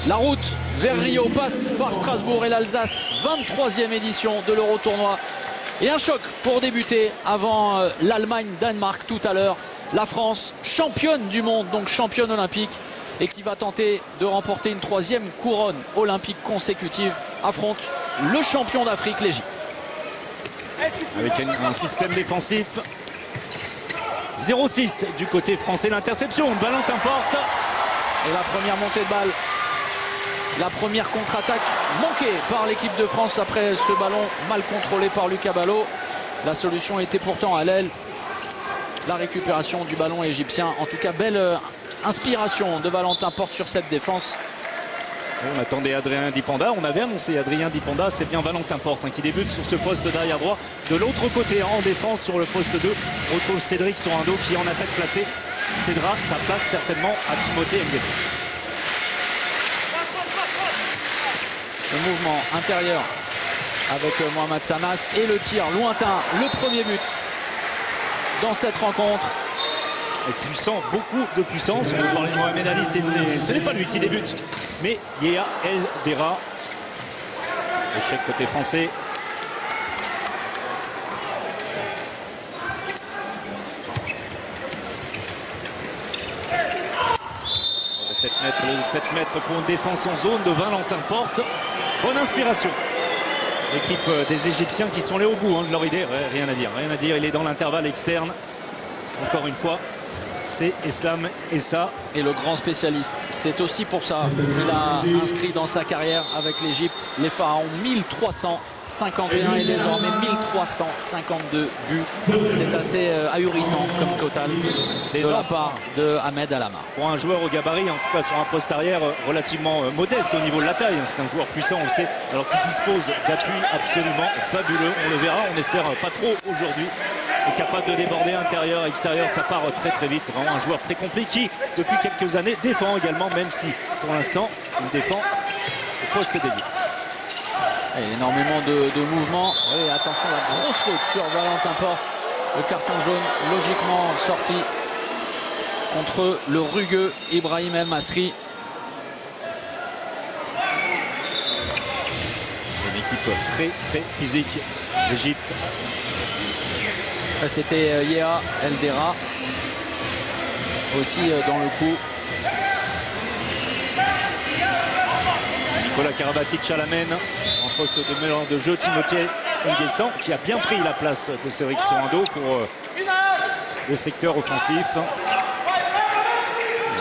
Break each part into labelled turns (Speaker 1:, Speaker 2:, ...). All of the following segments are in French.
Speaker 1: La route vers Rio passe par Strasbourg et l'Alsace, 23e édition de l'Euro-Tournoi. Et un choc pour débuter avant l'Allemagne-Danemark tout à l'heure. La France, championne du monde, donc championne olympique, et qui va tenter de remporter une 3e couronne olympique consécutive, affronte le champion d'Afrique, l'Égypte.
Speaker 2: Avec un système défensif. 0-6 du côté français, l'interception de Valentin Porte.
Speaker 1: Et la première montée de balle. La première contre-attaque manquée par l'équipe de France après ce ballon mal contrôlé par Lucas Ballot. La solution était pourtant à l'aile. La récupération du ballon égyptien. En tout cas, belle inspiration de Valentin Porte sur cette défense.
Speaker 2: On attendait Adrien Dipanda, on avait annoncé Adrien Dipanda, c'est bien Valentin Porte qui débute sur ce poste d'arrière droit. De l'autre côté, en défense, sur le poste 2, on retrouve Cédric Sorando qui est en attaque placée. Cédra sa place certainement à Timothée Nguessan.
Speaker 1: Le mouvement intérieur avec Mohamed Sanas et le tir lointain, le premier but dans cette rencontre.
Speaker 2: Et puissant, beaucoup de puissance. On parlait de Mohamed Ali, ce n'est pas lui qui débute, mais Yea El Dera. Échec côté français. Le 7 mètres pour une défense en zone de Valentin Porte. Bonne inspiration. L'équipe des Égyptiens qui sont allés au bout de leur idée. Ouais, rien à dire. Il est dans l'intervalle externe. Encore une fois, c'est Eslam Essa.
Speaker 1: Et le grand spécialiste, c'est aussi pour ça qu'il a inscrit dans sa carrière avec l'Égypte les Pharaons 1351 et désormais 1352 buts. C'est assez ahurissant comme total de la part de Ahmed Alama.
Speaker 2: Pour un joueur au gabarit, en tout cas sur un poste arrière relativement modeste au niveau de la taille, c'est un joueur puissant, on le sait, alors qu'il dispose d'appuis absolument fabuleux. On le verra, on espère pas trop aujourd'hui. Est capable de déborder intérieur, extérieur, ça part très vite. Vraiment un joueur très complet qui, depuis quelques années, défend également, même si pour l'instant, il défend au poste d'ailier.
Speaker 1: Énormément de mouvements. Et attention, la grosse faute sur Valentin Porte. Le carton jaune logiquement sorti contre le rugueux Ibrahim El Masri.
Speaker 2: Une équipe très physique, l'Égypte.
Speaker 1: C'était Yea El Dera aussi dans le coup.
Speaker 2: Nicolas Karabatic à la mène en poste de mélange de jeu. Timothée Nguessan qui a bien pris la place de Cédric Sorando pour le secteur offensif.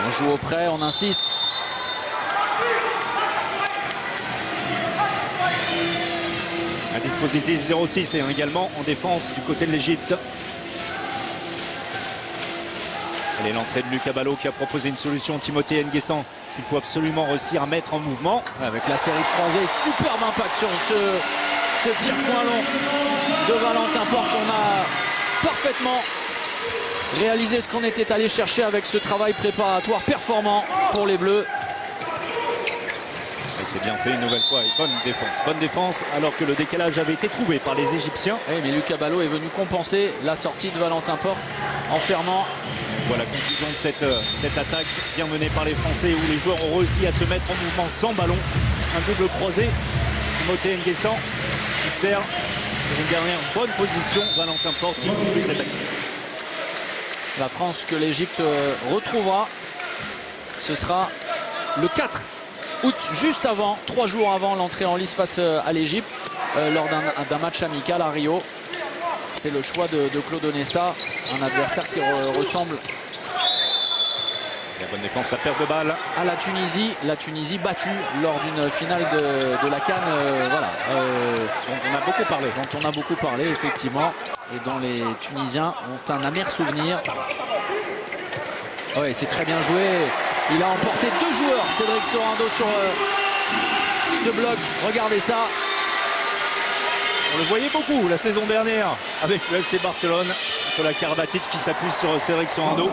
Speaker 1: On joue au près, on insiste.
Speaker 2: Un dispositif 0-6 et également en défense du côté de l'Égypte. Et l'entrée de Lucas Ballot qui a proposé une solution. Timothée Nguessan qu'il faut absolument réussir à mettre en mouvement.
Speaker 1: Avec la série de croisés, superbe impact sur ce tir point long de Valentin Porte. On a parfaitement réalisé ce qu'on était allé chercher avec ce travail préparatoire performant pour les Bleus.
Speaker 2: C'est bien fait une nouvelle fois et bonne défense alors que le décalage avait été trouvé par les Égyptiens.
Speaker 1: Oui, mais Lucas Ballot est venu compenser la sortie de Valentin Porte en fermant.
Speaker 2: Voilà la conclusion de cette attaque bien menée par les Français où les joueurs ont réussi à se mettre en mouvement sans ballon. Un double croisé. Timothée Nguessan qui sert dans une dernière bonne position. Valentin Porte qui conclut cette action.
Speaker 1: La France que l'Égypte retrouvera, ce sera le 4 août, juste avant, 3 jours avant l'entrée en lice face à l'Égypte, lors d'un match amical à Rio. C'est le choix de Claude Onesta, un adversaire qui ressemble
Speaker 2: la bonne défense, la perte de balle
Speaker 1: à la Tunisie battue lors d'une finale de la CAN, voilà,
Speaker 2: dont on a beaucoup parlé,
Speaker 1: effectivement, et dont les Tunisiens ont un amer souvenir. Oui, c'est très bien joué. Il a emporté 2 joueurs, Cédric Sorando, sur ce bloc. Regardez ça.
Speaker 2: On le voyait beaucoup la saison dernière avec le FC Barcelone. Nicolas Karabatic qui s'appuie sur Cédric Sorando.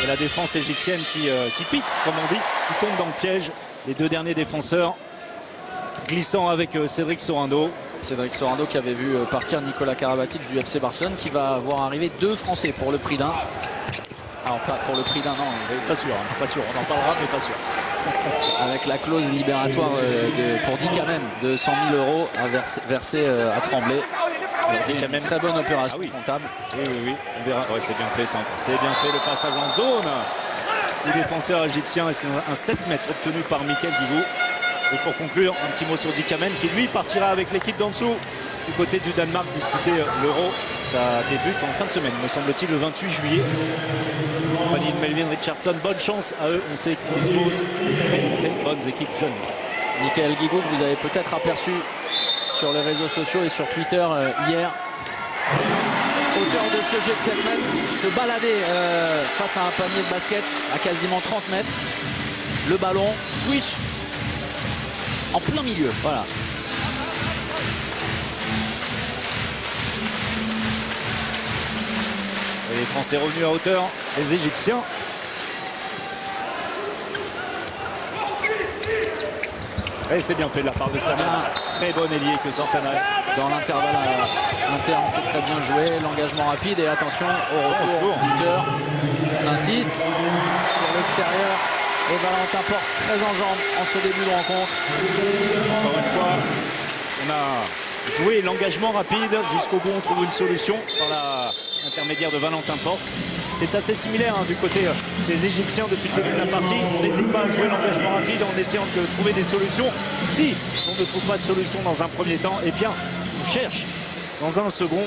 Speaker 2: Et la défense égyptienne qui pique, comme on dit, qui tombe dans le piège. Les 2 derniers défenseurs glissant avec Cédric Sorando.
Speaker 1: Cédric Sorando qui avait vu partir Nicolas Karabatic du FC Barcelone, qui va voir arriver 2 Français pour le prix d'un. Alors pas pour le prix d'un an.
Speaker 2: Pas sûr, pas sûr. On en parlera, mais pas sûr.
Speaker 1: Avec la clause libératoire pour Dicamem de 100 000 € à verser à Tremblay. Dicamem, très bonne opération comptable.
Speaker 2: Oui. On verra. Ouais, c'est bien fait, ça. C'est bien fait le passage en zone. Le défenseur égyptien, et c'est un 7 mètres obtenu par Michael Guigou. Et pour conclure, un petit mot sur Dicamem qui lui partira avec l'équipe d'en dessous du côté du Danemark disputer l'Euro. Ça débute en fin de semaine, me semble-t-il, le 28 juillet. Compagnie de Melvin Richardson, bonne chance à eux. On sait qu'ils disposent de très bonnes équipes jeunes.
Speaker 1: Michael Guigou, que vous avez peut-être aperçu sur les réseaux sociaux et sur Twitter hier. Auteur de ce jet de 7 mètres, se balader face à un panier de basket à quasiment 30 mètres. Le ballon, switch en plein milieu. Voilà.
Speaker 2: Et les Français revenus à hauteur, les Égyptiens. Et c'est bien fait de la part de Sana. Très bon ailier que Sana.
Speaker 1: Dans l'intervalle interne, c'est très bien joué. L'engagement rapide et attention au retour. Buteur. On insiste sur l'extérieur. Et Valentin Porte très en jambes en ce début de rencontre.
Speaker 2: Encore une fois, on a joué l'engagement rapide. Jusqu'au bout, on trouve une solution par l'intermédiaire de Valentin Porte. C'est assez similaire du côté des Égyptiens depuis le début de la partie. On n'hésite pas à jouer l'engagement rapide en essayant de trouver des solutions. Si on ne trouve pas de solution dans un premier temps, eh bien, on cherche dans un second.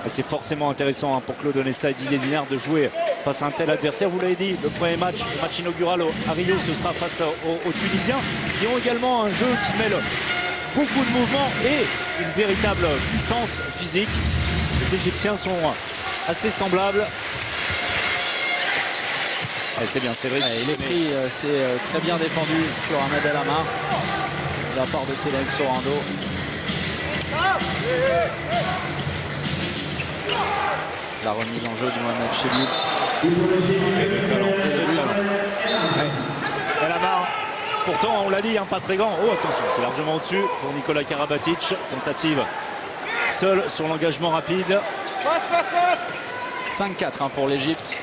Speaker 2: C'est forcément intéressant pour Claude Onesta et Didier Dinard de jouer face à un tel adversaire. Vous l'avez dit, le premier match, le match inaugural à Rio, ce sera face aux Tunisiens, qui ont également un jeu qui mêle beaucoup de mouvements et une véritable puissance physique. Les Égyptiens sont assez semblables. C'est bien, c'est vrai.
Speaker 1: Il est pris, c'est très bien défendu sur Ahmed El Amar de la part de Cédric Sorando. La remise en jeu du Mohamed Chebib.
Speaker 2: El Amar, pourtant on l'a dit, pas très grand. Oh attention, c'est largement au-dessus pour Nicolas Karabatic. Tentative seul sur l'engagement rapide.
Speaker 1: 5-4 pour l'Égypte.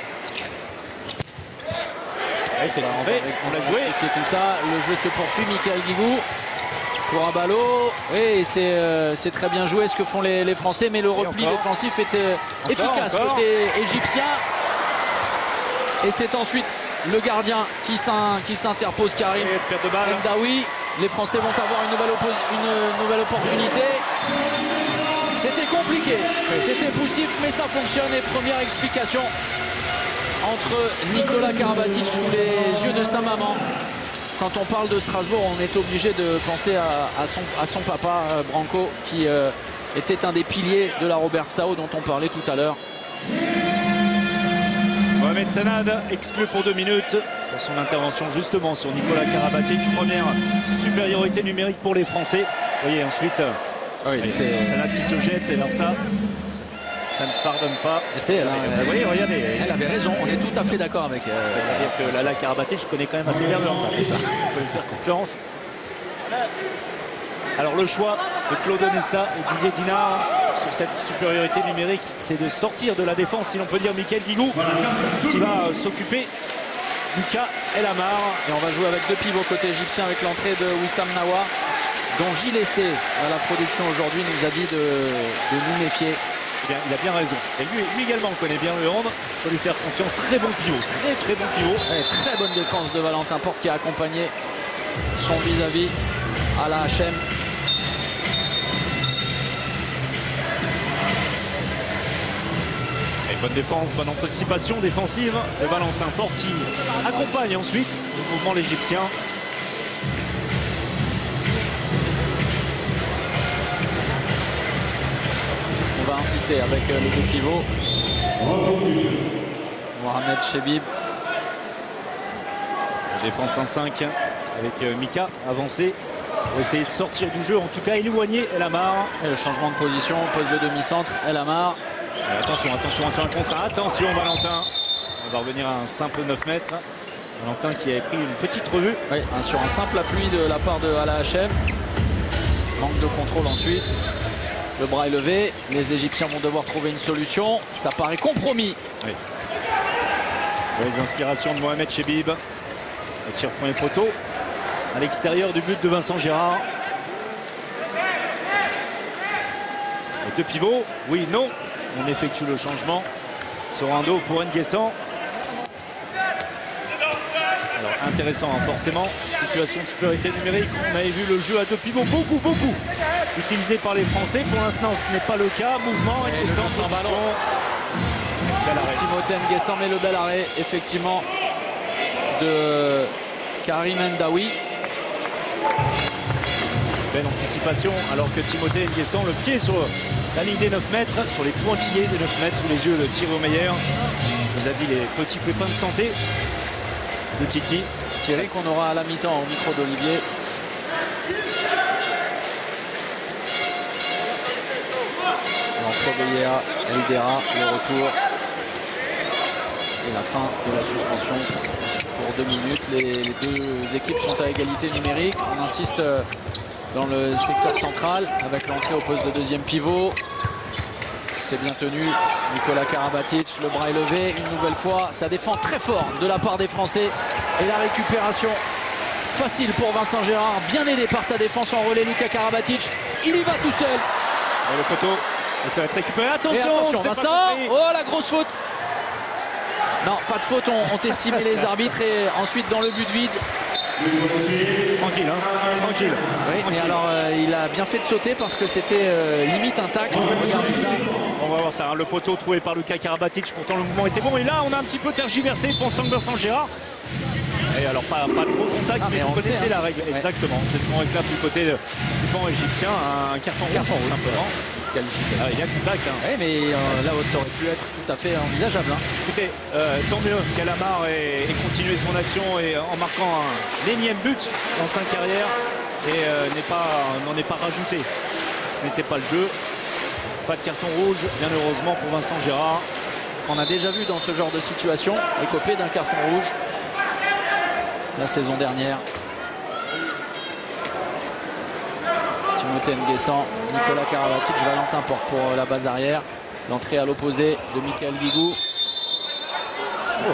Speaker 2: C'est on l'a joué.
Speaker 1: Tout ça, le jeu se poursuit. Michael Guigou pour un ballot. Et c'est très bien joué ce que font les Français, mais le repli défensif était efficace côté égyptien. Et c'est ensuite le gardien qui s'interpose, Karim Mdaoui. Les Français vont avoir une nouvelle opportunité. C'était compliqué, c'était poussif, mais ça fonctionne. Et première explication entre Nicolas Karabatic sous les yeux de sa maman. Quand on parle de Strasbourg, on est obligé de penser à son papa, Branco, qui était un des piliers de la Robert Sao dont on parlait tout à l'heure.
Speaker 2: Mohamed Sanad exclu pour 2 minutes pour son intervention justement sur Nicolas Karabatic. Première supériorité numérique pour les Français. Vous voyez ensuite Sanad qui se jette, et alors ça ne pardonne pas.
Speaker 1: Vous voyez, regardez, elle avait raison, on est tout à fait d'accord avec elle.
Speaker 2: C'est-à-dire que Lala Karabatic, je connais quand même assez bien. C'est ça, on peut lui faire confiance. Alors le choix de Claude Onesta et Didier Dinard sur cette supériorité numérique, c'est de sortir de la défense, si l'on peut dire, Michael Guigou, qui va s'occuper Mika El Amar.
Speaker 1: Et on va jouer avec 2 pivots côté égyptien avec l'entrée de Wissam Nawa, dont Gilles Esté à la production aujourd'hui nous a dit de nous méfier.
Speaker 2: Bien, il a bien raison. Et lui également connaît bien le hand. Il faut lui faire confiance. Très bon pivot. Très bon pivot.
Speaker 1: Très bonne défense de Valentin Porte qui a accompagné son vis-à-vis à la HM.
Speaker 2: Et bonne défense, bonne anticipation défensive de Valentin Porte qui accompagne ensuite le mouvement l'Égyptien.
Speaker 1: On va insister avec les 2 pivots. Mohamed Chebib.
Speaker 2: Défense 1-5 avec Mika avancé pour essayer de sortir du jeu, en tout cas éloigner El Amar.
Speaker 1: Et le changement de position, poste de demi-centre, El Amar.
Speaker 2: Attention sur un contre. Attention Valentin. On va revenir à un simple 9 mètres. Valentin qui avait pris une petite revue.
Speaker 1: Oui, sur un simple appui de la part de Ala HM. Manque de contrôle ensuite. Le bras est levé. Les Égyptiens vont devoir trouver une solution. Ça paraît compromis.
Speaker 2: Oui. Les inspirations de Mohamed Chebib. Le tir premier poteau à l'extérieur du but de Vincent Gérard. Les deux pivots. Oui, non. On effectue le changement. Sorando pour Nguessan. Alors intéressant, hein, forcément. Situation de supériorité numérique. On avait vu le jeu à deux pivots beaucoup utilisé par les Français. Pour l'instant, ce n'est pas le cas. Mouvement, Nguessan sans ballon.
Speaker 1: Timothée Nguessan met le bel arrêt, effectivement, de Karim Ndaoui.
Speaker 2: Belle anticipation, alors que Timothée Nguessan, le pied sur la ligne des 9 mètres, sur les pointillés des 9 mètres, sous les yeux de Thierry Meyer. Vous a dit les petits pépins de santé de Titi.
Speaker 1: Thierry qu'on aura à la mi-temps au micro d'Olivier. L'entrée de Yea, Eldera, le retour. Et la fin de la suspension pour 2 minutes. Les deux équipes sont à égalité numérique. On insiste dans le secteur central avec l'entrée au poste de deuxième pivot. C'est bien tenu. Nikola Karabatic, le bras est levé. Une nouvelle fois, ça défend très fort de la part des Français. Et la récupération facile pour Vincent Gérard. Bien aidé par sa défense en relais, Luka Karabatic. Il y va tout seul.
Speaker 2: Et le poteau, et ça va être récupéré. Attention,
Speaker 1: Vincent. Oh, la grosse faute. Non, pas de faute, ont estimé les arbitres. Et ensuite dans le but vide.
Speaker 2: Tranquille, hein, tranquille.
Speaker 1: Oui, mais alors il a bien fait de sauter parce que c'était limite un tacle. Regardez ça.
Speaker 2: On va voir ça, hein. Le poteau trouvé par Luka Karabatic, pourtant le mouvement était bon. Et là, on a un petit peu tergiversé pensant que Vincent Gérard. Et alors pas de gros contact, mais vous connaissez la règle. Ouais. Exactement, c'est ce qu'on réclame du côté du banc égyptien. Un carton rouge simplement.
Speaker 1: Disqualification.
Speaker 2: Il y a contact. Hein.
Speaker 1: Oui, mais là ça aurait pu être tout à fait envisageable. Hein.
Speaker 2: Écoutez, tant mieux qu'Alamar ait continué son action et en marquant un énième but dans sa carrière et n'en est pas rajouté. Ce n'était pas le jeu. Pas de carton rouge, bien heureusement pour Vincent Gérard.
Speaker 1: On a déjà vu dans ce genre de situation écopé d'un carton rouge la saison dernière. Timothée Nguessan, Nikola Karabatic, Valentin Porte pour la base arrière. L'entrée à l'opposé de Michael Guigou.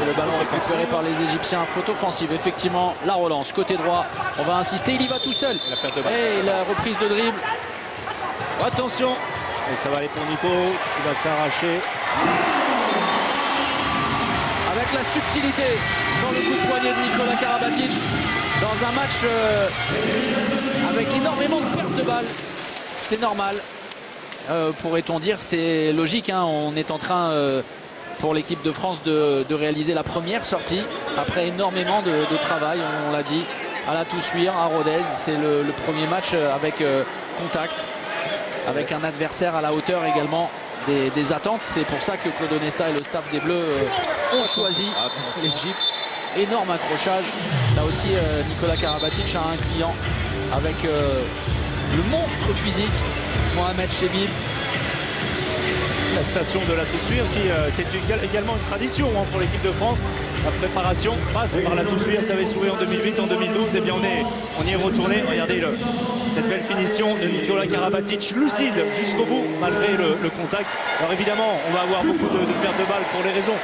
Speaker 1: Et le ballon récupéré par les Égyptiens. Faute offensive, effectivement. La relance, côté droit. On va insister, il y va tout seul.
Speaker 2: La perte de balle.
Speaker 1: Et la reprise de dribble.
Speaker 2: Attention. Et ça va aller pour Nico, qui va s'arracher.
Speaker 1: Avec la subtilité dans le coup de poignet de Nikola Karabatic. Dans un match avec énormément de pertes de balles. C'est normal. Pourrait-on dire, c'est logique. Hein. On est en train, pour l'équipe de France, de réaliser la première sortie. Après énormément de travail, on l'a dit, à la Toussuire, à Rodez. C'est le premier match avec contact. Avec un adversaire à la hauteur également des attentes. C'est pour ça que Claude Onesta et le staff des Bleus ont choisi l'Égypte. Énorme accrochage. Là aussi, Nikola Karabatic a un client avec le monstre physique, Mohamed Chebib.
Speaker 2: La station de la Toussuire, qui c'est également une tradition hein, pour l'équipe de France. La préparation passe par la Toussuire, ça avait sauvé en 2008, en 2012. Et bien on y est retourné. Regardez cette belle finition de Nikola Karabatic, lucide jusqu'au bout, malgré le contact. Alors évidemment, on va avoir beaucoup de pertes de balles pour les raisons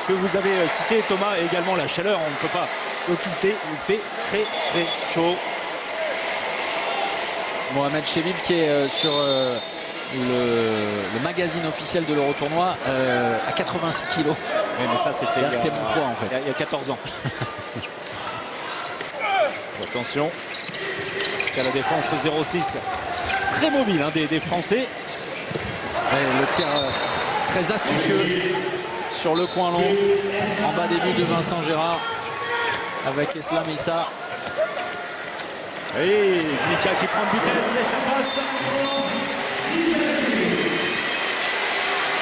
Speaker 2: que vous avez citées, Thomas, et également la chaleur. On ne peut pas occulter, il fait très très chaud.
Speaker 1: Mohamed Chebib qui est sur le magazine officiel de l'Eurotournoi à 86 kg.
Speaker 2: Oui, mais ça c'était
Speaker 1: c'est mon poids en fait.
Speaker 2: Il y a 14 ans. Attention. À la défense 0-6. Très mobile hein, des Français.
Speaker 1: Et le tir très astucieux sur le coin long. En bas des buts de Vincent Gérard avec Eslam Issa.
Speaker 2: Et Mika qui prend de vitesse et ça passe.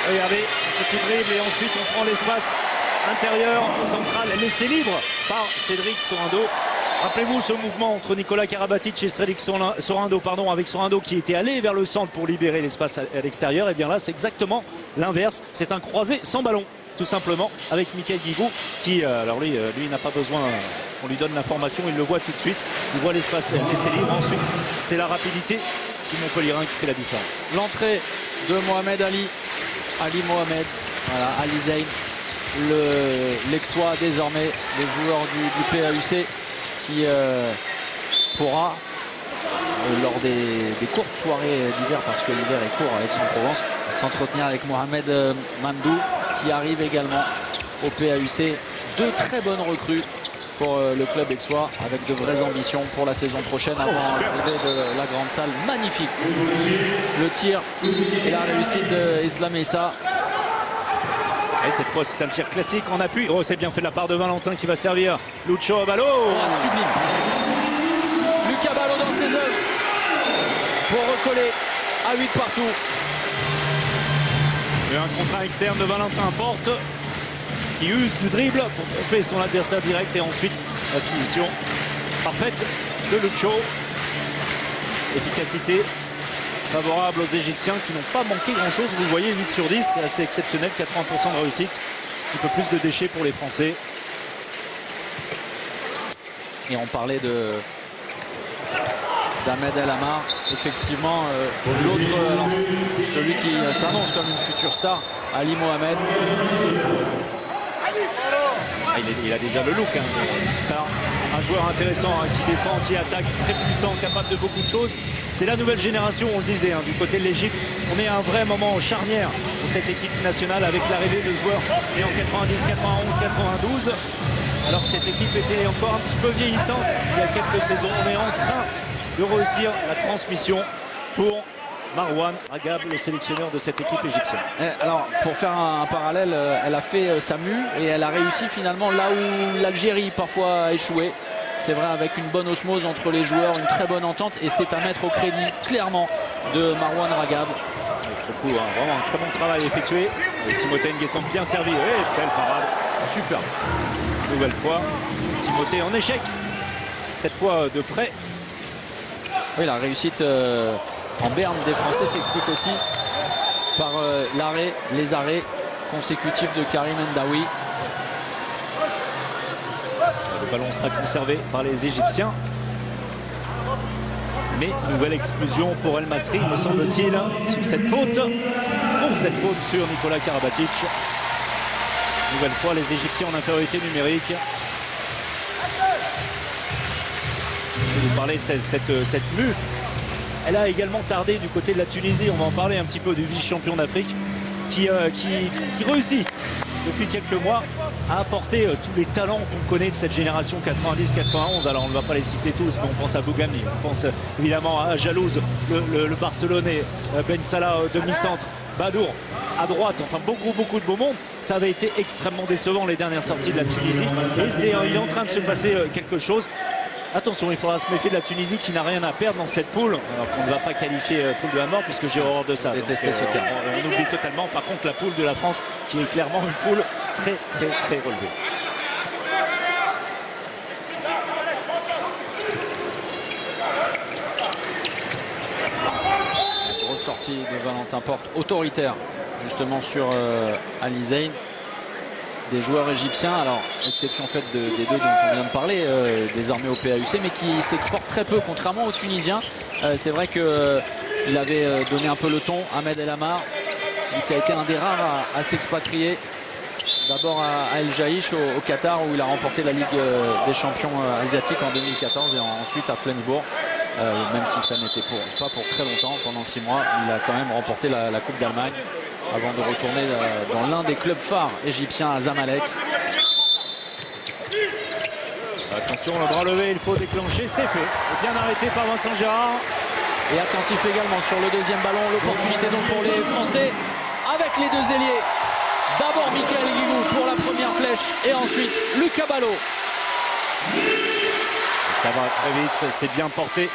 Speaker 2: Regardez, petit dribble et ensuite on prend l'espace intérieur, central, laissé libre par Cédric Sorando. Rappelez-vous ce mouvement entre Nikola Karabatic et Cédric Sorando, avec Sorando qui était allé vers le centre pour libérer l'espace à l'extérieur. Et bien là, c'est exactement l'inverse. C'est un croisé sans ballon, tout simplement, avec Michael Guigou qui, alors lui n'a pas besoin, on lui donne l'information, il le voit tout de suite. Il voit l'espace laissé libre. Ensuite, c'est la rapidité petit Montpellierin qui fait la différence.
Speaker 1: L'entrée de Mohamed Ali Mohamed, voilà, Ali Zayn, l'ex-Sois désormais, le joueur du PAUC qui pourra, lors des courtes soirées d'hiver, parce que l'hiver est court avec Aix-en-Provence, s'entretenir avec Mohamed Mamdou qui arrive également au PAUC. Deux très bonnes recrues pour le club aixois avec de vraies ambitions pour la saison prochaine avant l'arrivée de la grande salle. Magnifique le tir et la réussite d'Islam Issa.
Speaker 2: Et cette fois c'est un tir classique en appui. Oh, c'est bien fait de la part de Valentin qui va servir Lucho Abalo.
Speaker 1: Oh, sublime. Luca Abalo dans ses œuvres pour recoller à 8 partout.
Speaker 2: Et un contrat externe de Valentin Porte qui use du dribble pour tromper son adversaire direct, et ensuite la finition parfaite de Lucho. Efficacité favorable aux Égyptiens qui n'ont pas manqué grand chose. Vous voyez, 8 sur 10, c'est assez exceptionnel, 80% de réussite, un peu plus de déchets pour les Français.
Speaker 1: Et on parlait d'Ahmed El Amar, effectivement l'autre, celui qui s'annonce comme une future star, Ali Mohamed.
Speaker 2: Il a déjà le look, hein, star. Un joueur intéressant, hein, qui défend, qui attaque, très puissant, capable de beaucoup de choses. C'est la nouvelle génération, on le disait, hein, du côté de l'Égypte. On est à un vrai moment charnière pour cette équipe nationale avec l'arrivée de joueurs nés en 90, 91, 92. Alors que cette équipe était encore un petit peu vieillissante il y a quelques saisons. On est en train de réussir la transmission pour Marwan Ragab, le sélectionneur de cette équipe égyptienne.
Speaker 1: Alors, pour faire un parallèle, elle a fait sa mue et elle a réussi finalement là où l'Algérie parfois a échoué. C'est vrai, avec une bonne osmose entre les joueurs, une très bonne entente, et c'est à mettre au crédit clairement de Marwan Ragab.
Speaker 2: Beaucoup, hein, vraiment un très bon travail effectué. Et Timothée Nguessan bien servi. Et belle parade. Super. Nouvelle fois, Timothée en échec. Cette fois de près.
Speaker 1: Oui, la réussite en berne des Français s'explique aussi par les arrêts consécutifs de Karim Ndaoui.
Speaker 2: Le ballon sera conservé par les Égyptiens. Mais nouvelle exclusion pour El Masri, me semble-t-il, sur cette faute. Pour cette faute sur Nicolas Karabatic. Nouvelle fois les Égyptiens en infériorité numérique. Je vais vous parler de cette mue. Elle a également tardé du côté de la Tunisie. On va en parler un petit peu du vice-champion d'Afrique qui réussit depuis quelques mois à apporter tous les talents qu'on connaît de cette génération 90-91. Alors on ne va pas les citer tous, mais on pense à Bougami, on pense évidemment à Jalouse, le Barcelonais, Ben Salah demi-centre, Badour à droite, enfin beaucoup de beau monde. Ça avait été extrêmement décevant les dernières sorties de la Tunisie, et il est en train de se passer quelque chose. Attention, il faudra se méfier de la Tunisie qui n'a rien à perdre dans cette poule, alors qu'on ne va pas qualifier poule de la mort puisque j'ai horreur de ça.
Speaker 1: Détester ce terme.
Speaker 2: On oublie totalement par contre la poule de la France qui est clairement une poule très relevée.
Speaker 1: Ressortie de Valentin Porte, autoritaire justement sur Ali Zayn. Des joueurs égyptiens, alors exception faite des deux dont on vient de parler, désormais au PAUC, mais qui s'exportent très peu, contrairement aux Tunisiens. C'est vrai qu'il avait donné un peu le ton, Ahmed El Amar, qui a été un des rares à s'expatrier. D'abord à El Jaïch au Qatar, où il a remporté la Ligue des champions asiatiques en 2014, et ensuite à Flensbourg, même si ça n'était pas pour très longtemps, pendant 6 mois. Il a quand même remporté la Coupe d'Allemagne avant de retourner dans l'un des clubs phares égyptiens, à Zamalek.
Speaker 2: Attention, le bras levé, il faut déclencher, c'est fait. Bien arrêté par Vincent Gérard.
Speaker 1: Et attentif également sur le deuxième ballon, l'opportunité donc pour les Français avec les deux ailiers. D'abord Michael Guigou pour la première flèche, et ensuite Luca Abalo.
Speaker 2: Ça va très vite, c'est bien porté.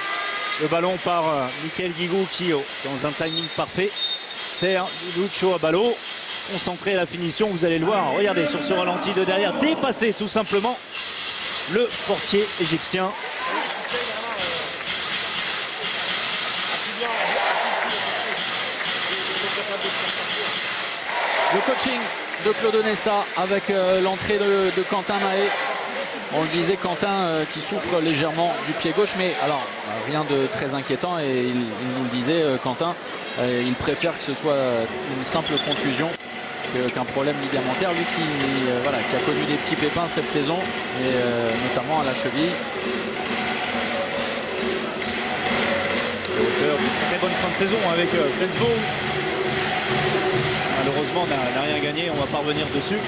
Speaker 2: Le ballon par Michael Guigou qui, dans un timing parfait, sert Lucho Abalo. Concentré à la finition, vous allez le voir. Regardez sur ce ralenti de derrière, dépasser tout simplement le portier égyptien.
Speaker 1: Le coaching de Claude Onesta avec l'entrée de Quentin Mahé. On le disait, Quentin qui souffre légèrement du pied gauche, mais alors rien de très inquiétant, et il nous le disait, Quentin, il préfère que ce soit une simple contusion qu'un problème ligamentaire, lui qui a connu des petits pépins cette saison, et notamment à la cheville.
Speaker 2: Très bonne fin de saison avec Flensburg. Malheureusement, n'a rien gagné, on va pas revenir dessus.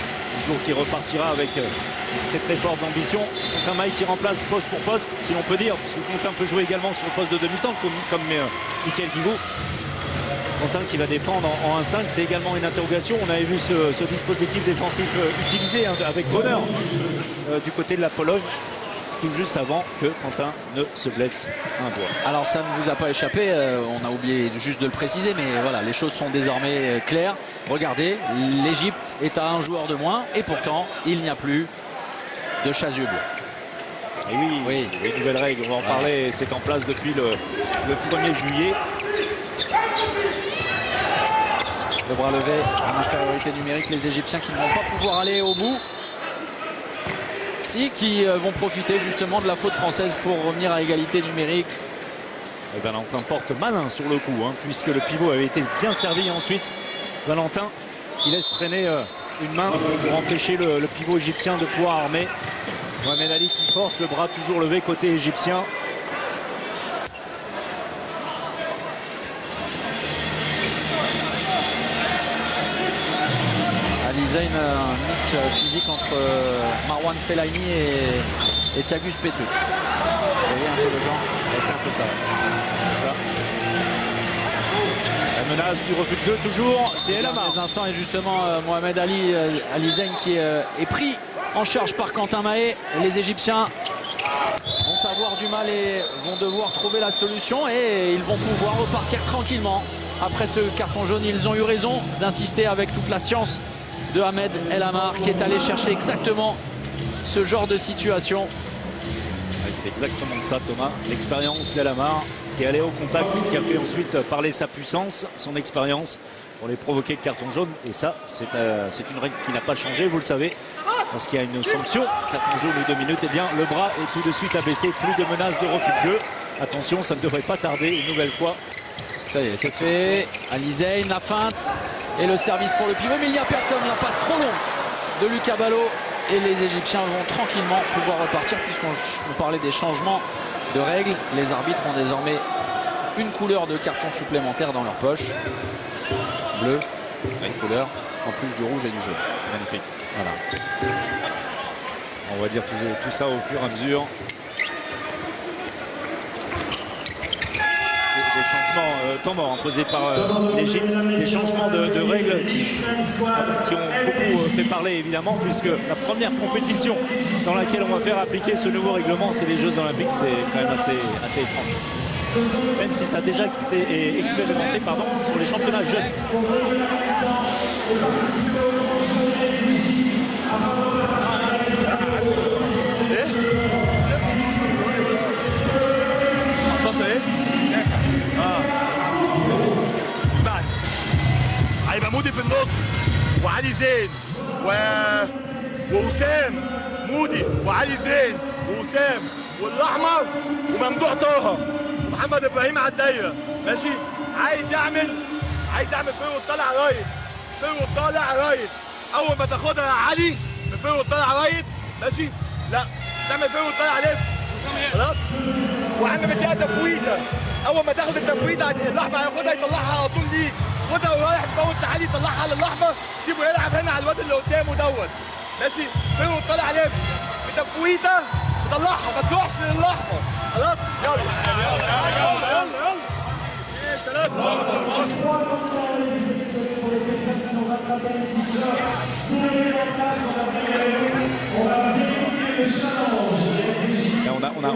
Speaker 2: Donc il repartira avec très fortes ambitions. Un Maï qui remplace poste pour poste, si l'on peut dire, parce que Quentin peut jouer également sur le poste de demi-centre, comme Mickaël Guigou. Quentin qui va défendre en 1-5, c'est également une interrogation. On avait vu ce dispositif défensif utilisé avec bonheur du côté de la Pologne, tout juste avant que Quentin ne se blesse un doigt.
Speaker 1: Alors ça ne vous a pas échappé, on a oublié juste de le préciser, mais voilà, les choses sont désormais claires. Regardez, l'Égypte est à un joueur de moins, et pourtant il n'y a plus de chasuble.
Speaker 2: Et oui, les nouvelles règles, on va en parler, c'est en place depuis le 1er juillet.
Speaker 1: Le bras levé, en infériorité numérique, les Égyptiens qui ne vont pas pouvoir aller au bout. Qui vont profiter justement de la faute française pour revenir à égalité numérique.
Speaker 2: Et Valentin porte malin sur le coup, puisque le pivot avait été bien servi ensuite. Valentin qui laisse traîner une main pour empêcher le pivot égyptien de pouvoir armer. Mohamed Ali qui force, le bras toujours levé côté égyptien.
Speaker 1: Ali Zayn, un mix physique entre Marwan Fellaini et Thiagus Petrus. Vous voyez un peu le genre.
Speaker 2: C'est un peu ça. La menace du refus de jeu toujours, c'est El Amar.
Speaker 1: Dans des instants, et justement Mohamed Ali Zayn qui est pris en charge par Quentin Mahé. Les Égyptiens vont avoir du mal et vont devoir trouver la solution, et ils vont pouvoir repartir tranquillement après ce carton jaune. Ils ont eu raison d'insister avec toute la science de Ahmed El Amar, qui est allé chercher exactement ce genre de situation.
Speaker 2: C'est exactement ça, Thomas. L'expérience d'El Amar qui est allé au contact, qui a fait ensuite parler sa puissance, son expérience pour les provoquer le carton jaune. Et ça, c'est une règle qui n'a pas changé, vous le savez. Lorsqu'il y a une sanction, carton jaune ou 2 minutes, eh bien le bras est tout de suite abaissé. Plus de menaces de refus de jeu. Attention, ça ne devrait pas tarder une nouvelle fois.
Speaker 1: Ça y est, c'est fait. Ali Zayn, la feinte et le service pour le pivot, mais il n'y a personne. La passe trop longue de Lucas Ballot, et les Égyptiens vont tranquillement pouvoir repartir, puisqu'on parlait des changements de règles. Les arbitres ont désormais une couleur de carton supplémentaire dans leur poche. Bleu, une couleur, en plus du rouge et du jaune.
Speaker 2: C'est magnifique.
Speaker 1: Voilà.
Speaker 2: On va dire tout ça au fur et à mesure. Des changements temps mort imposés par l'Égypte, des changements de règles qui ont beaucoup fait parler évidemment, puisque la première compétition dans laquelle on va faire appliquer ce nouveau règlement, c'est les Jeux Olympiques. C'est quand même assez étrange, même si ça a déjà été expérimenté sur les championnats jeunes.
Speaker 3: هيبقى مودي في النص وعلي زين ووسام. مودي وعلي زين ووسام والاحمر وممدوح طه ومحمد ابراهيم على الدايره. ماشي. عايز يعمل فيرود طالع رايت. فيرود طالع رايت. اول ما تاخدها يا علي فيرود طالع رايت. ماشي. لا تعمل فيرود طالع ليفت. خلاص. وعم مديها تفويته. اول ما تاخد التفويته الاحمر هياخدها يطلعها على طول ليك. خدها ورايح فوت تعالي طلعها للاحمر. سيبه يلعب هنا على الواد اللي قدامه دوت. ماشي. فيرود طالع ليفت بتفويته طلعها ما تروحش للاحمر. خلاص. يلا.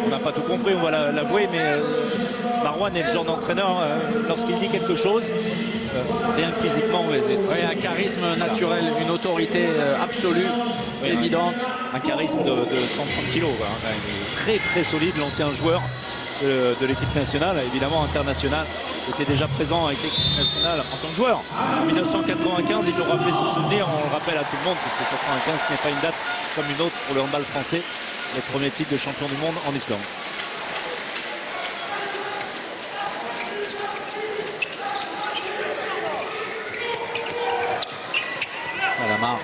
Speaker 2: On n'a pas tout compris, on va l'avouer, mais Marwan est le genre d'entraîneur, lorsqu'il dit quelque chose, rien que physiquement,
Speaker 1: un charisme naturel, une autorité absolue, évidente.
Speaker 2: Un charisme de 130 kilos, très très solide, l'ancien joueur de l'équipe nationale, évidemment international, était déjà présent avec l'équipe nationale en tant que joueur. En 1995, il nous rappelait ce souvenir, on le rappelle à tout le monde, puisque 1995 ce n'est pas une date comme une autre pour le handball français. les premiers titres de champion du monde en Islande.
Speaker 1: Lamar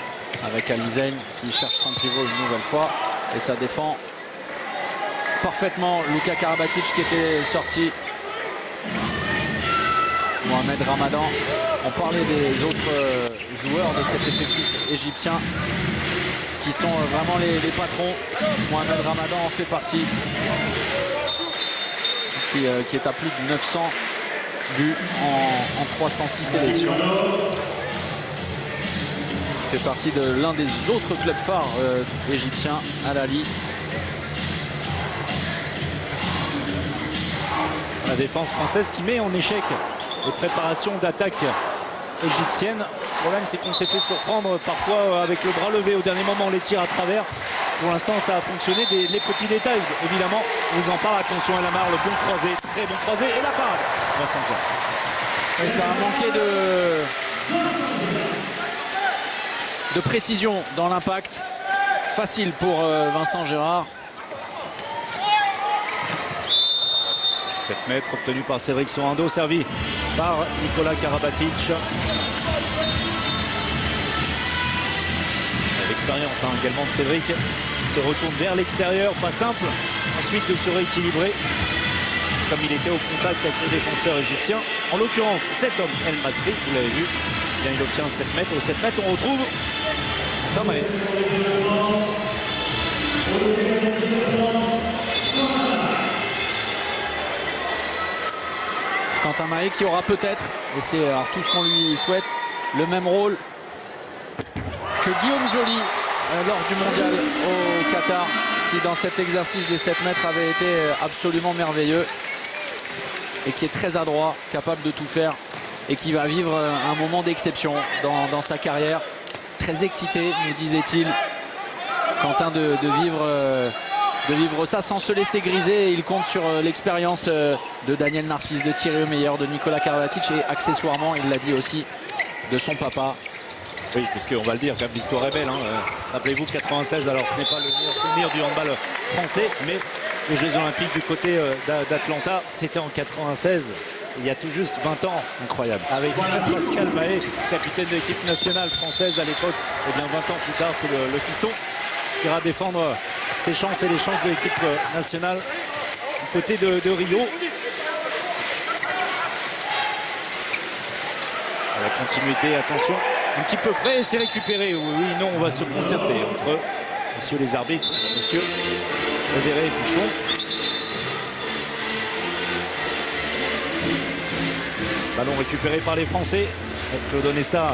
Speaker 1: avec Alizen qui cherche son pivot une nouvelle fois et ça défend parfaitement Luka Karabatic qui était sorti. Mohamed Ramadan. On parlait des autres joueurs de cet effectif égyptien qui sont vraiment les patrons. Mohamed Ramadan en fait partie, qui est à plus de 900 buts en 306 sélections. Il fait partie de l'un des autres clubs phares égyptiens, Al Ahly.
Speaker 2: La défense française qui met en échec les préparations d'attaque égyptienne. Le problème, c'est qu'on s'est fait surprendre parfois avec le bras levé au dernier moment, les tirs à travers. Pour l'instant, ça a fonctionné. Les petits détails, évidemment, on vous en parle. Attention à Lamar, le bon croisé, très bon croisé. Et la parade, Vincent Gérard.
Speaker 1: Et ça a manqué de précision dans l'impact. Facile pour Vincent Gérard.
Speaker 2: 7 mètres obtenu par Cédric Sorando, servi par Nicolas Karabatic. L'expérience également de Cédric. Il se retourne vers l'extérieur, pas simple. Ensuite de se rééquilibrer, comme il était au contact avec le défenseur égyptien. En l'occurrence, cet homme, El Masri, vous l'avez vu, eh bien, il obtient 7 mètres. Au 7 mètres, on retrouve Tamae.
Speaker 1: Quentin Mahé qui aura peut-être, et c'est tout ce qu'on lui souhaite, le même rôle que Guillaume Joly lors du mondial au Qatar, qui dans cet exercice des 7 mètres avait été absolument merveilleux et qui est très adroit, capable de tout faire et qui va vivre un moment d'exception dans sa carrière. Très excité, nous disait-il, Quentin, de vivre ça sans se laisser griser. Et il compte sur l'expérience de Daniel Narcisse, de Thierry Omeyer, de Nicolas Karabatic et accessoirement, il l'a dit aussi, de son papa.
Speaker 2: Oui, puisqu'on va le dire, comme l'histoire est belle. Rappelez-vous, 96, alors ce n'est pas le meilleur souvenir du handball français, mais les Jeux Olympiques du côté d'Atlanta, c'était en 96. Il y a tout juste 20 ans.
Speaker 1: Incroyable.
Speaker 2: Avec Pascal Mahé, capitaine de l'équipe nationale française à l'époque. Et bien 20 ans plus tard, c'est le fiston qui ira défendre ses chances et les chances de l'équipe nationale du côté de Rio. À la continuité, attention, un petit peu près, c'est récupéré. Oui, non, on va se concerter entre messieurs les arbitres, messieurs Leverret et Pichon. Ballon récupéré par les Français. Claude Onesta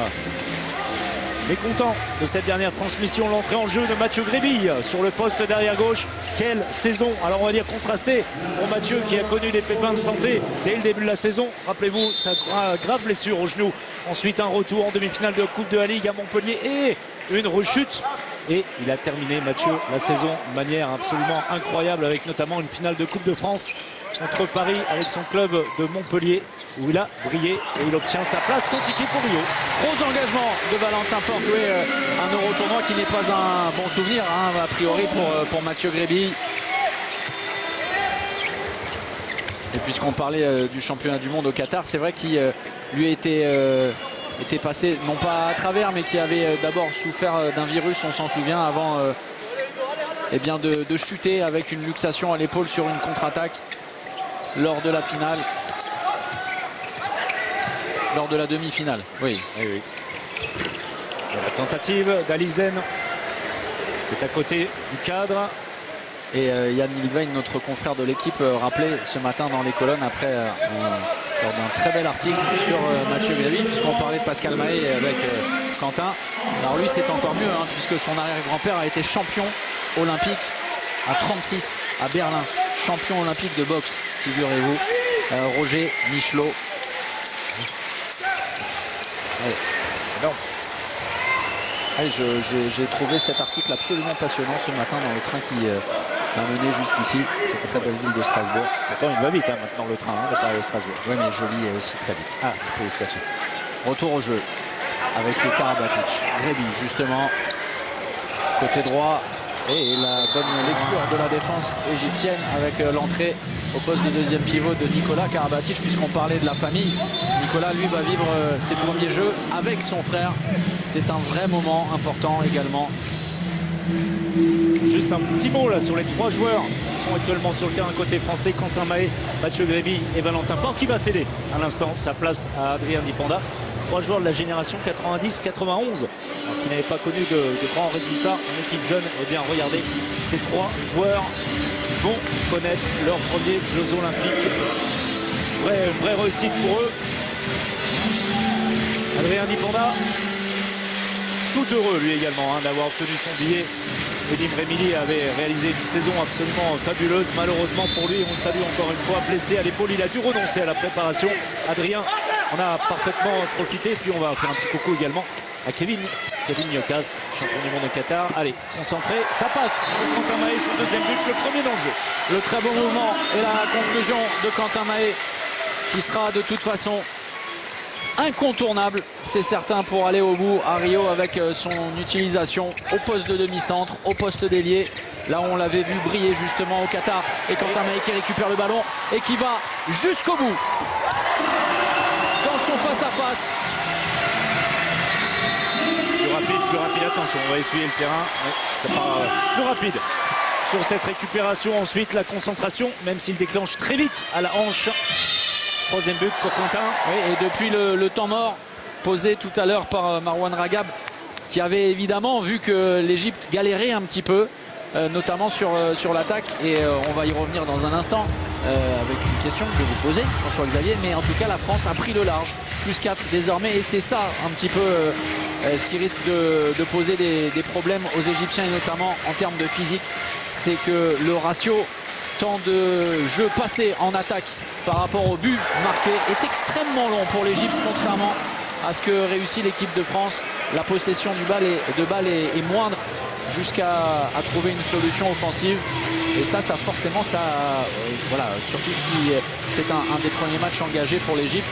Speaker 2: mécontent de cette dernière transmission. L'entrée en jeu de Mathieu Grébille sur le poste derrière gauche. Quelle saison, alors on va dire contrastée pour Mathieu qui a connu des pépins de santé dès le début de la saison. Rappelez-vous, sa grave blessure au genou. Ensuite un retour en demi-finale de Coupe de la Ligue à Montpellier et une rechute. Et il a terminé, Mathieu, la saison de manière absolument incroyable avec notamment une finale de Coupe de France contre Paris avec son club de Montpellier où il a brillé et il obtient sa place, son ticket pour Rio.
Speaker 1: Gros engagement de Valentin Portoué, un Euro tournoi qui n'est pas un bon souvenir a priori pour Mathieu Grébille. Et puisqu'on parlait du championnat du monde au Qatar, c'est vrai qu'il lui a été passé, non pas à travers, mais qui avait d'abord souffert d'un virus, on s'en souvient, avant eh bien de chuter avec une luxation à l'épaule sur une contre-attaque lors de la finale. Lors de la demi-finale, oui.
Speaker 2: Et la tentative d'Alizen, c'est à côté du cadre.
Speaker 1: Et Yann Milvain, notre confrère de l'équipe, rappelait ce matin dans les colonnes après lors d'un très bel article sur Mathieu Grébille, puisqu'on parlait de Pascal Mahé avec Quentin. Alors lui, c'est encore mieux, puisque son arrière-grand-père a été champion olympique à 36 à Berlin. Champion olympique de boxe, figurez-vous. Roger Michelot. J'ai trouvé cet article absolument passionnant ce matin dans le train qui m'a mené jusqu'ici. Cette très belle ville de Strasbourg.
Speaker 2: Pourtant il va vite maintenant le train de Paris à Strasbourg.
Speaker 1: Oui, mais Joly est aussi très vite.
Speaker 2: Ah, félicitations.
Speaker 1: Retour au jeu avec le Karabatic. Grébille justement. Côté droit Et la bonne lecture de la défense égyptienne avec l'entrée au poste de deuxième pivot de Nicolas Karabatic, puisqu'on parlait de la famille. Nicolas, lui, va vivre ses premiers jeux avec son frère. C'est un vrai moment important également.
Speaker 2: Juste un petit mot là sur les 3 joueurs qui sont actuellement sur le terrain côté français: Quentin Mahé, Mathieu Gréby et Valentin Port, qui va céder à l'instant sa place à Adrien Dipanda. 3 joueurs de la génération 90-91 qui n'avaient pas connu de grands résultats en équipe jeune. Et bien regardez, ces 3 joueurs vont connaître leurs premiers Jeux Olympiques. Vraie réussite pour eux. Adrien Dipanda, tout heureux lui également d'avoir obtenu son billet. Edim Remili avait réalisé une saison absolument fabuleuse. Malheureusement pour lui, on le salue encore une fois, blessé à l'épaule, il a dû renoncer à la préparation. Adrien en a parfaitement profité. Et puis on va faire un petit coucou également à Kevin Nyokas, champion du monde au Qatar. Allez, concentré, ça passe. Quentin Mahé, son deuxième but, le premier dans le jeu.
Speaker 1: Le très beau mouvement et la conclusion de Quentin Mahé, qui sera de toute façon incontournable, c'est certain, pour aller au bout à Rio avec son utilisation au poste de demi-centre, au poste d'ailier. Là où on l'avait vu briller justement au Qatar. Et Quentin Mahé qui récupère le ballon et qui va jusqu'au bout dans son face-à-face.
Speaker 2: Plus rapide, attention, on va essuyer le terrain. Ouais, c'est pas plus rapide. Sur cette récupération, ensuite la concentration, même s'il déclenche très vite à la hanche. Troisième but pour Quentin.
Speaker 1: Oui, et depuis le temps mort posé tout à l'heure par Marwan Ragab, qui avait évidemment vu que l'Égypte galérait un petit peu, notamment sur l'attaque. Et on va y revenir dans un instant avec une question que je vais vous poser, François-Xavier. Mais en tout cas, la France a pris le large, plus 4 désormais. Et c'est ça un petit peu ce qui risque de poser des problèmes aux Égyptiens, et notamment en termes de physique. C'est que le ratio temps de jeu passé en attaque par rapport au but marqué est extrêmement long pour l'Égypte, contrairement à ce que réussit l'équipe de France. La possession de balle est moindre jusqu'à trouver une solution offensive. Et ça forcément, voilà, surtout si c'est un des premiers matchs engagés pour l'Égypte,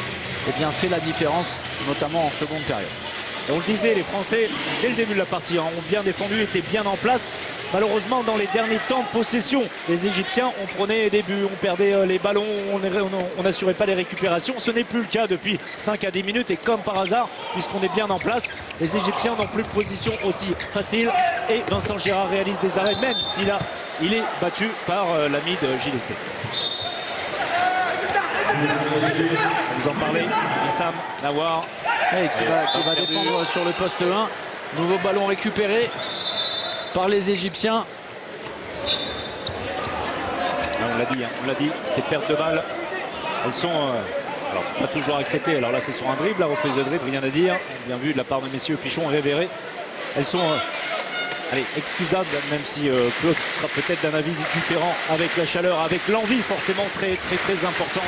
Speaker 1: eh bien fait la différence, notamment en seconde période.
Speaker 2: Et on le disait, les Français, dès le début de la partie, ont bien défendu, étaient bien en place. Malheureusement, dans les derniers temps de possession, les Égyptiens, on prenait des buts, on perdait les ballons, on n'assurait pas les récupérations. Ce n'est plus le cas depuis 5 à 10 minutes. Et comme par hasard, puisqu'on est bien en place, les Égyptiens n'ont plus de position aussi facile. Et Vincent Gérard réalise des arrêts, même s'il est battu par l'ami de Gilles Esté. Vous en parlez, Wissam Nawar.
Speaker 1: Qui va défendre sur le poste 1. Nouveau ballon récupéré par les Égyptiens.
Speaker 2: On l'a dit, ces pertes de balles, elles sont alors, pas toujours acceptées. Alors là, c'est sur un dribble, la reprise de dribble, rien à dire. Bien vu de la part de messieurs Pichon et Révéré. Elles sont excusables, même si Claude sera peut-être d'un avis différent, avec la chaleur, avec l'envie forcément très importante.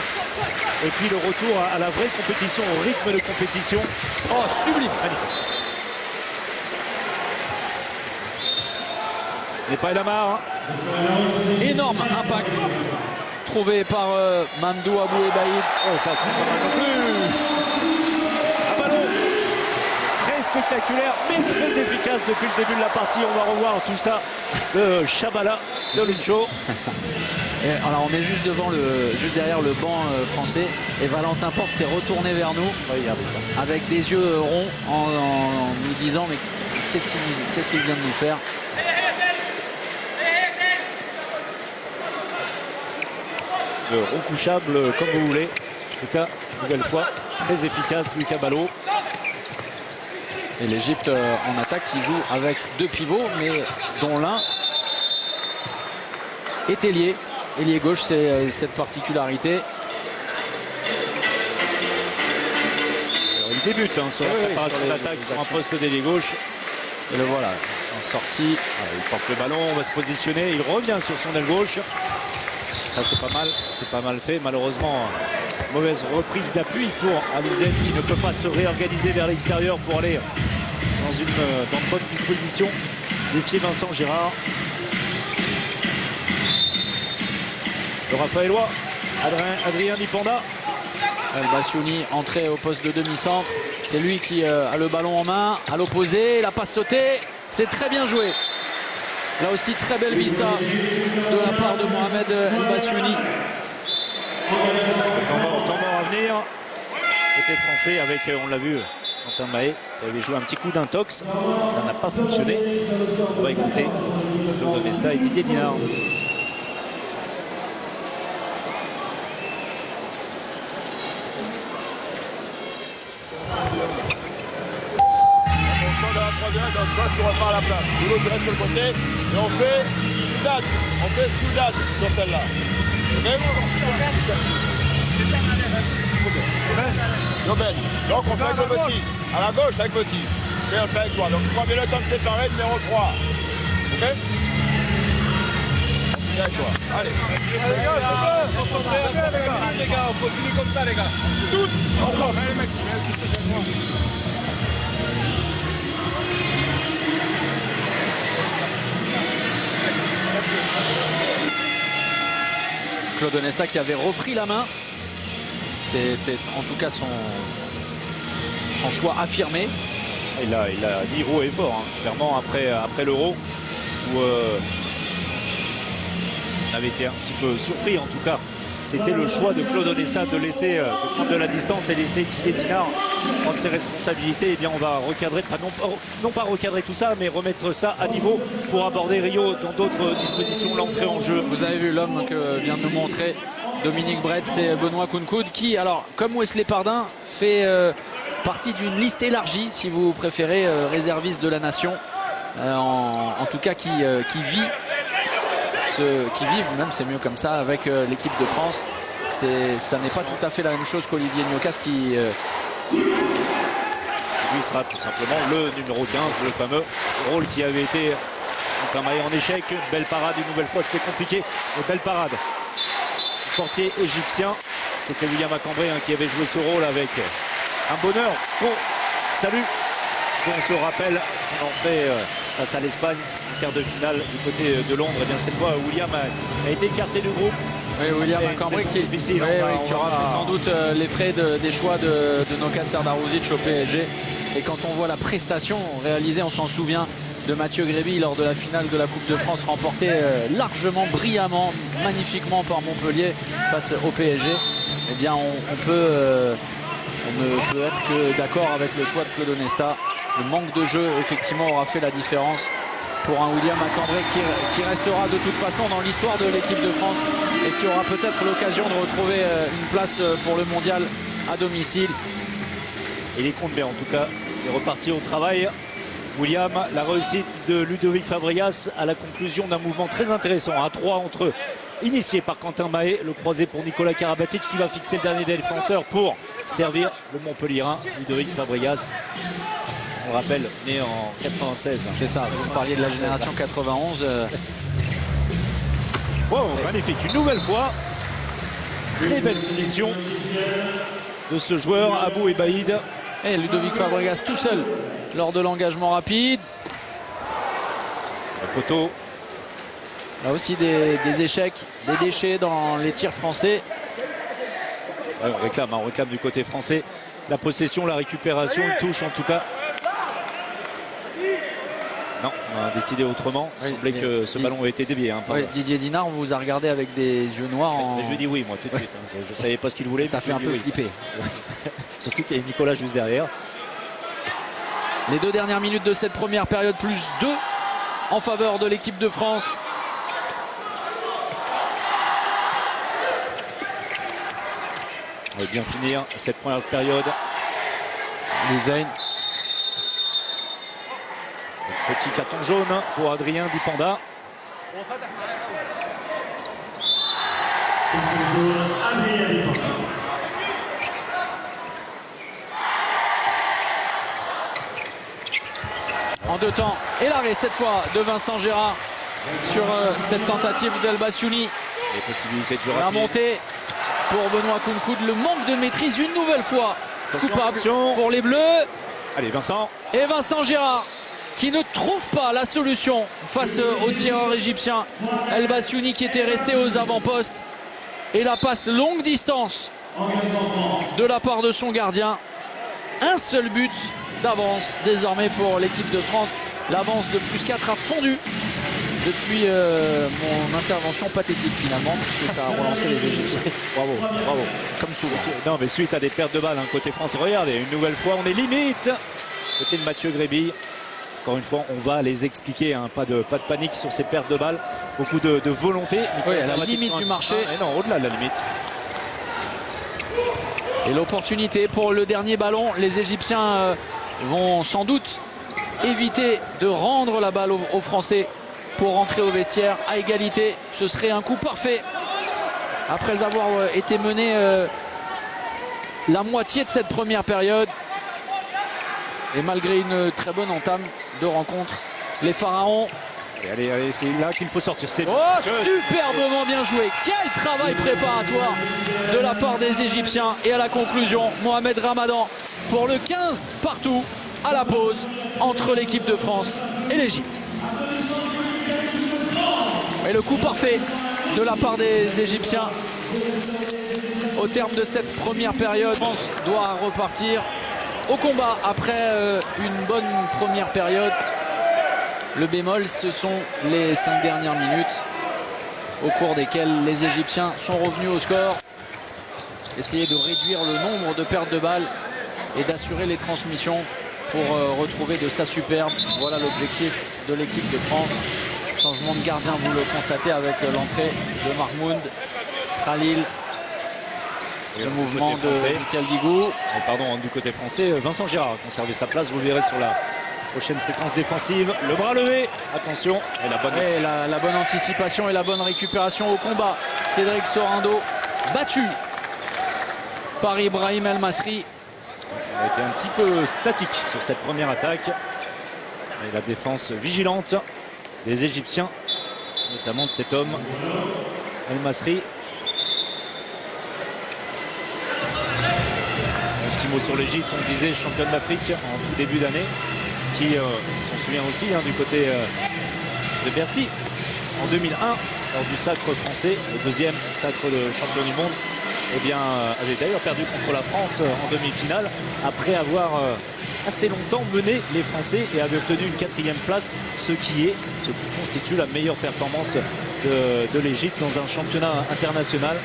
Speaker 2: Et puis le retour à la vraie compétition, au rythme de compétition.
Speaker 1: Oh, sublime!
Speaker 2: Magnifique. Ce n'est pas Elamar. Hein.
Speaker 1: Énorme impact trouvé par Mamdou Abou Ebaïd.
Speaker 2: Oh, ça se fait pas mal non plus. Un ballon très spectaculaire, mais très efficace depuis le début de la partie. On va revoir tout ça de Chabala, de Lucho.
Speaker 1: Alors on est juste derrière le banc français, et Valentin Porte s'est retourné vers nous.
Speaker 2: Regardez ça.
Speaker 1: Avec des yeux ronds en nous disant mais qu'est-ce qu'il vient de nous faire?
Speaker 2: Recouchable comme vous voulez. En tout cas, nouvelle fois, très efficace Lucas Ballot.
Speaker 1: Et l'Égypte en attaque qui joue avec 2 pivots, mais dont l'un est ailier. Ailier gauche, c'est cette particularité.
Speaker 2: Alors, il débute sur la préparation d'attaque sur un poste d'ailier gauche.
Speaker 1: Et le voilà, en sortie.
Speaker 2: Il porte le ballon, on va se positionner. Il revient sur son aile gauche. Ça, c'est pas mal fait. Malheureusement, mauvaise reprise d'appui pour Alizé, qui ne peut pas se réorganiser vers l'extérieur pour aller dans de bonnes dispositions. Défier Vincent Gérard. Le Raphaélois, Adrien Dipanda.
Speaker 1: El Bassiouni, entrée au poste de demi-centre. C'est lui qui a le ballon en main. À l'opposé, la passe sautée. C'est très bien joué. Là aussi, très belle vista de la part de Mohamed El Bassiouni.
Speaker 2: Temps mort à venir. Côté français avec, on l'a vu, Quentin Mahé qui avait joué un petit coup d'intox. Ça n'a pas fonctionné. On va écouter Claude Onesta et Didier Dinard.
Speaker 3: Donc toi tu repars à la place. L'autre tu restes sur le côté et on fait Ciudad. On fait Ciudad sur celle-là. Ok? Donc on fait avec le petit. À la gauche avec le petit. Et on fait avec toi. Donc tu prends bien le temps de séparer, numéro 3. Ok? Viens avec toi. Allez. Les gars, on continue comme ça les gars. Tous ensemble.
Speaker 1: Claude Onesta qui avait repris la main. C'était en tout cas son choix affirmé.
Speaker 2: Il a dit haut et fort, hein. Clairement après l'Euro où on avait été un petit peu surpris en tout cas. C'était le choix de Claude Onesta de laisser prendre de la distance et laisser Didier Dinard prendre ses responsabilités. Eh bien on va recadrer, non pas recadrer tout ça, mais remettre ça à niveau pour aborder Rio dans d'autres dispositions, l'entrée en jeu.
Speaker 1: Vous avez vu l'homme que vient de nous montrer Dominique Brett, c'est Benoît Kounkoud qui, alors comme Wesley Pardin, fait partie d'une liste élargie, si vous préférez, réserviste de la nation, en tout cas qui vit. Qui vivent, même c'est mieux comme ça, avec l'équipe de France. Ça n'est pas tout à fait la même chose qu'Olivier Gnocas qui
Speaker 2: lui sera tout simplement le numéro 15, le fameux rôle qui avait été Quentin Mahé en échec. Belle parade, une nouvelle fois c'était compliqué, mais belle parade. Portier égyptien, c'était William Acambré qui avait joué ce rôle avec un bonheur. Bon, salut. On se rappelle son entrée face à l'Espagne, quart de finale du côté de Londres. Et bien cette fois, William a été écarté du groupe.
Speaker 1: Oui, William Acambré qui aura fait sans doute les frais des choix de Noka Serdarouzic au PSG. Et quand on voit la prestation réalisée, on s'en souvient, de Mathieu Gréby lors de la finale de la Coupe de France, remportée largement, brillamment, magnifiquement par Montpellier face au PSG. Eh bien, on ne peut être que d'accord avec le choix de Claude Onesta. Le manque de jeu, effectivement, aura fait la différence pour un William Acambré qui restera de toute façon dans l'histoire de l'équipe de France et qui aura peut-être l'occasion de retrouver une place pour le mondial à domicile.
Speaker 2: Et les comptes bien, en tout cas, est reparti au travail. William, la réussite de Ludovic Fabregas à la conclusion d'un mouvement très intéressant à 3 entre eux, initié par Quentin Mahé, le croisé pour Nicolas Karabatic qui va fixer le dernier défenseur pour servir le Montpellierin, Ludovic Fabregas. On rappelle, né en 96.
Speaker 1: C'est ça, vous parliez de la génération 91.
Speaker 2: Wow, magnifique, une nouvelle fois. Très belle finition de ce joueur, Abou Ebaïd.
Speaker 1: Et Ludovic Fabregas tout seul lors de l'engagement rapide.
Speaker 2: Le poteau.
Speaker 1: Là aussi des échecs, des déchets dans les tirs français.
Speaker 2: Ouais, on réclame du côté français la possession, la récupération, une touche en tout cas. Non, on a décidé autrement. Il semblait que ce ballon a été dévié.
Speaker 1: Oui, Didier Dinard, on vous a regardé avec des yeux noirs.
Speaker 2: Je lui ai dit oui, moi, tout de suite. Je ne savais pas ce qu'il voulait.
Speaker 1: Ça fait un peu flipper.
Speaker 2: Surtout qu'il y a Nicolas juste derrière.
Speaker 1: Les 2 dernières minutes de cette première période, plus 2 en faveur de l'équipe de France.
Speaker 2: On va bien finir cette première période.
Speaker 1: Lizaine.
Speaker 2: Petit carton jaune pour Adrien Dipanda.
Speaker 1: En 2 temps. Et l'arrêt cette fois de Vincent Gérard sur cette tentative d'El Bassiouni.
Speaker 2: Les possibilités de jeu
Speaker 1: La
Speaker 2: rapide.
Speaker 1: montée pour Benoît Kounkoud. Le manque de maîtrise une nouvelle fois.
Speaker 2: Attention,
Speaker 1: Coupable
Speaker 2: attention.
Speaker 1: pour les Bleus.
Speaker 2: Allez, Vincent.
Speaker 1: Et Vincent Gérard qui ne trouve pas la solution face au tireur égyptien El Bassiouni qui était resté aux avant-postes. Et la passe longue distance de la part de son gardien. Un seul but d'avance désormais pour l'équipe de France. L'avance de +4 a fondu depuis mon intervention pathétique finalement, puisque ça a relancé les Égyptiens.
Speaker 2: Bravo, bravo.
Speaker 1: Comme souvent.
Speaker 2: Non, mais suite à des pertes de balles côté français. Regardez, une nouvelle fois, on est limite. Côté de Mathieu Gréby. Encore une fois, on va les expliquer. Hein. Pas de panique sur ces pertes de balles. Beaucoup de volonté.
Speaker 1: Oui, à la limite du marché.
Speaker 2: Et non, au-delà de la limite.
Speaker 1: Et l'opportunité pour le dernier ballon. Les Égyptiens vont sans doute éviter de rendre la balle aux Français pour rentrer au vestiaire à égalité. Ce serait un coup parfait après avoir été mené la moitié de cette première période. Et malgré une très bonne entame de rencontre, les Pharaons.
Speaker 2: Et allez, c'est là qu'il faut sortir.
Speaker 1: Oh, superbement bien joué. Quel travail préparatoire de la part des Égyptiens. Et à la conclusion, Mohamed Ramadan pour le 15 partout à la pause entre l'équipe de France et l'Égypte. Et le coup parfait de la part des Égyptiens. Au terme de cette première période, France doit repartir au combat après une bonne première période. Le bémol, ce sont les 5 dernières minutes au cours desquelles les Égyptiens sont revenus au score. Essayer de réduire le nombre de pertes de balles et d'assurer les transmissions pour retrouver de sa superbe. Voilà l'objectif de l'équipe de France. Changement de gardien, vous le constatez avec l'entrée de Mahmoud, Khalil. Et le mouvement de Michael Guigou.
Speaker 2: Pardon, du côté français, Vincent Gérard a conservé sa place. Vous le verrez sur la prochaine séquence défensive. Le bras levé, attention. Et
Speaker 1: la bonne anticipation et la bonne récupération au combat. Cédric Sorando battu par Ibrahim El Masri.
Speaker 2: Il a été un petit peu statique sur cette première attaque. Et la défense vigilante des Égyptiens, notamment de cet homme, El Masri. Un petit mot sur l'Égypte, on disait championne d'Afrique en tout début d'année, qui s'en souvient aussi du côté de Bercy en 2001, lors du sacre français, le deuxième sacre de champion du monde. Eh bien, avait d'ailleurs perdu contre la France en demi-finale après avoir assez longtemps mené les Français et avait obtenu une 4e place, ce qui constitue la meilleure performance de l'Égypte dans un championnat international.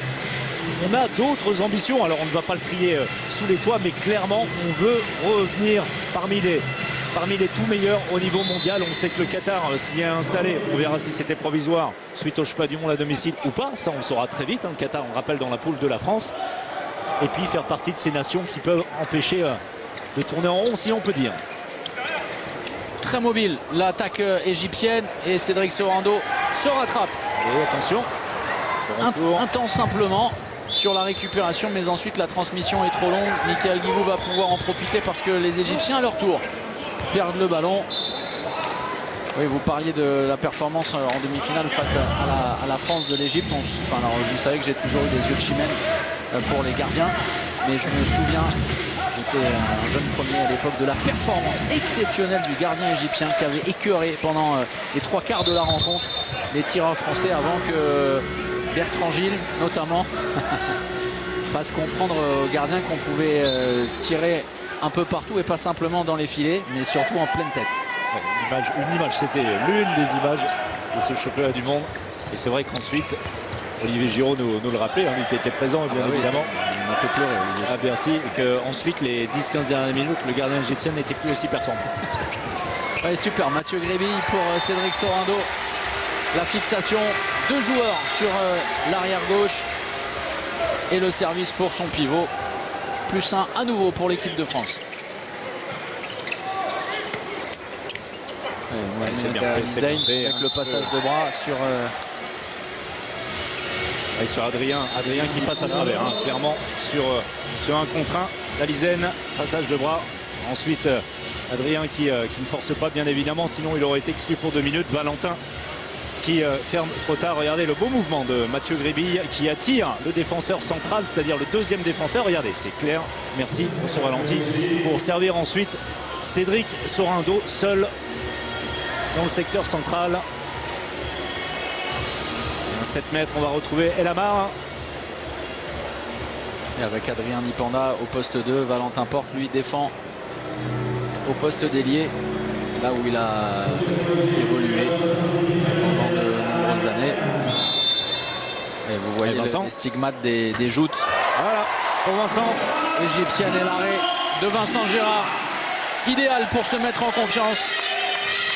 Speaker 2: On a d'autres ambitions, alors on ne va pas le crier sous les toits, mais clairement on veut revenir parmi les tout meilleurs au niveau mondial. On sait que le Qatar s'y est installé. On verra si c'était provisoire suite au Championnat du monde à domicile ou pas. Ça, on le saura très vite. Le Qatar, on rappelle, dans la poule de la France. Et puis faire partie de ces nations qui peuvent empêcher de tourner en rond, si on peut dire.
Speaker 1: Très mobile l'attaque égyptienne et Cédric Sorando se rattrape.
Speaker 2: Et attention.
Speaker 1: Un temps simplement sur la récupération, mais ensuite la transmission est trop longue. Michael Guigou va pouvoir en profiter parce que les Égyptiens à leur tour perdent le ballon. Oui, vous parliez de la performance en demi-finale face à la France de l'Égypte. Alors, vous savez que j'ai toujours eu des yeux de chimène pour les gardiens, mais je me souviens, j'étais un jeune premier à l'époque, de la performance exceptionnelle du gardien égyptien qui avait écœuré pendant les 3/4 de la rencontre les tireurs français avant que Bertrand Gilles notamment fasse comprendre aux gardiens qu'on pouvait tirer un peu partout et pas simplement dans les filets, mais surtout en pleine tête.
Speaker 2: Une image, c'était l'une des images de ce championnat du monde. Et c'est vrai qu'ensuite, Olivier Giraud nous le rappelait, lui qui était présent bien évidemment.
Speaker 1: Il m'a fait pleurer
Speaker 2: à Bercy. Et qu'ensuite, les 10-15 dernières minutes, le gardien égyptien n'était plus aussi performant.
Speaker 1: Ouais, super, Mathieu Gréby pour Cédric Sorando. La fixation, 2 joueurs sur l'arrière gauche. Et le service pour son pivot. +1 à nouveau pour l'équipe de France.
Speaker 2: C'est bien fait,
Speaker 1: avec le passage de bras
Speaker 2: sur Adrien qui passe à travers, clairement sur un contre 1. Dalizen, passage de bras. Ensuite, Adrien qui ne force pas bien évidemment, sinon il aurait été exclu pour 2 minutes. Valentin qui ferme trop tard. Regardez le beau mouvement de Mathieu Gréby qui attire le défenseur central, c'est-à-dire le deuxième défenseur. Regardez, c'est clair. Merci pour ce ralenti. Pour servir ensuite Cédric Sorando seul dans le secteur central. 7 mètres, on va retrouver El Amar.
Speaker 1: Et avec Adrien Nipanda au poste 2, Valentin Porte lui défend au poste d'ailier. là où il a évolué pendant de nombreuses années. Et vous voyez les stigmates des joutes.
Speaker 2: Voilà, pour Vincent.
Speaker 1: Égyptienne et l'arrêt de Vincent Gérard. Idéal pour se mettre en confiance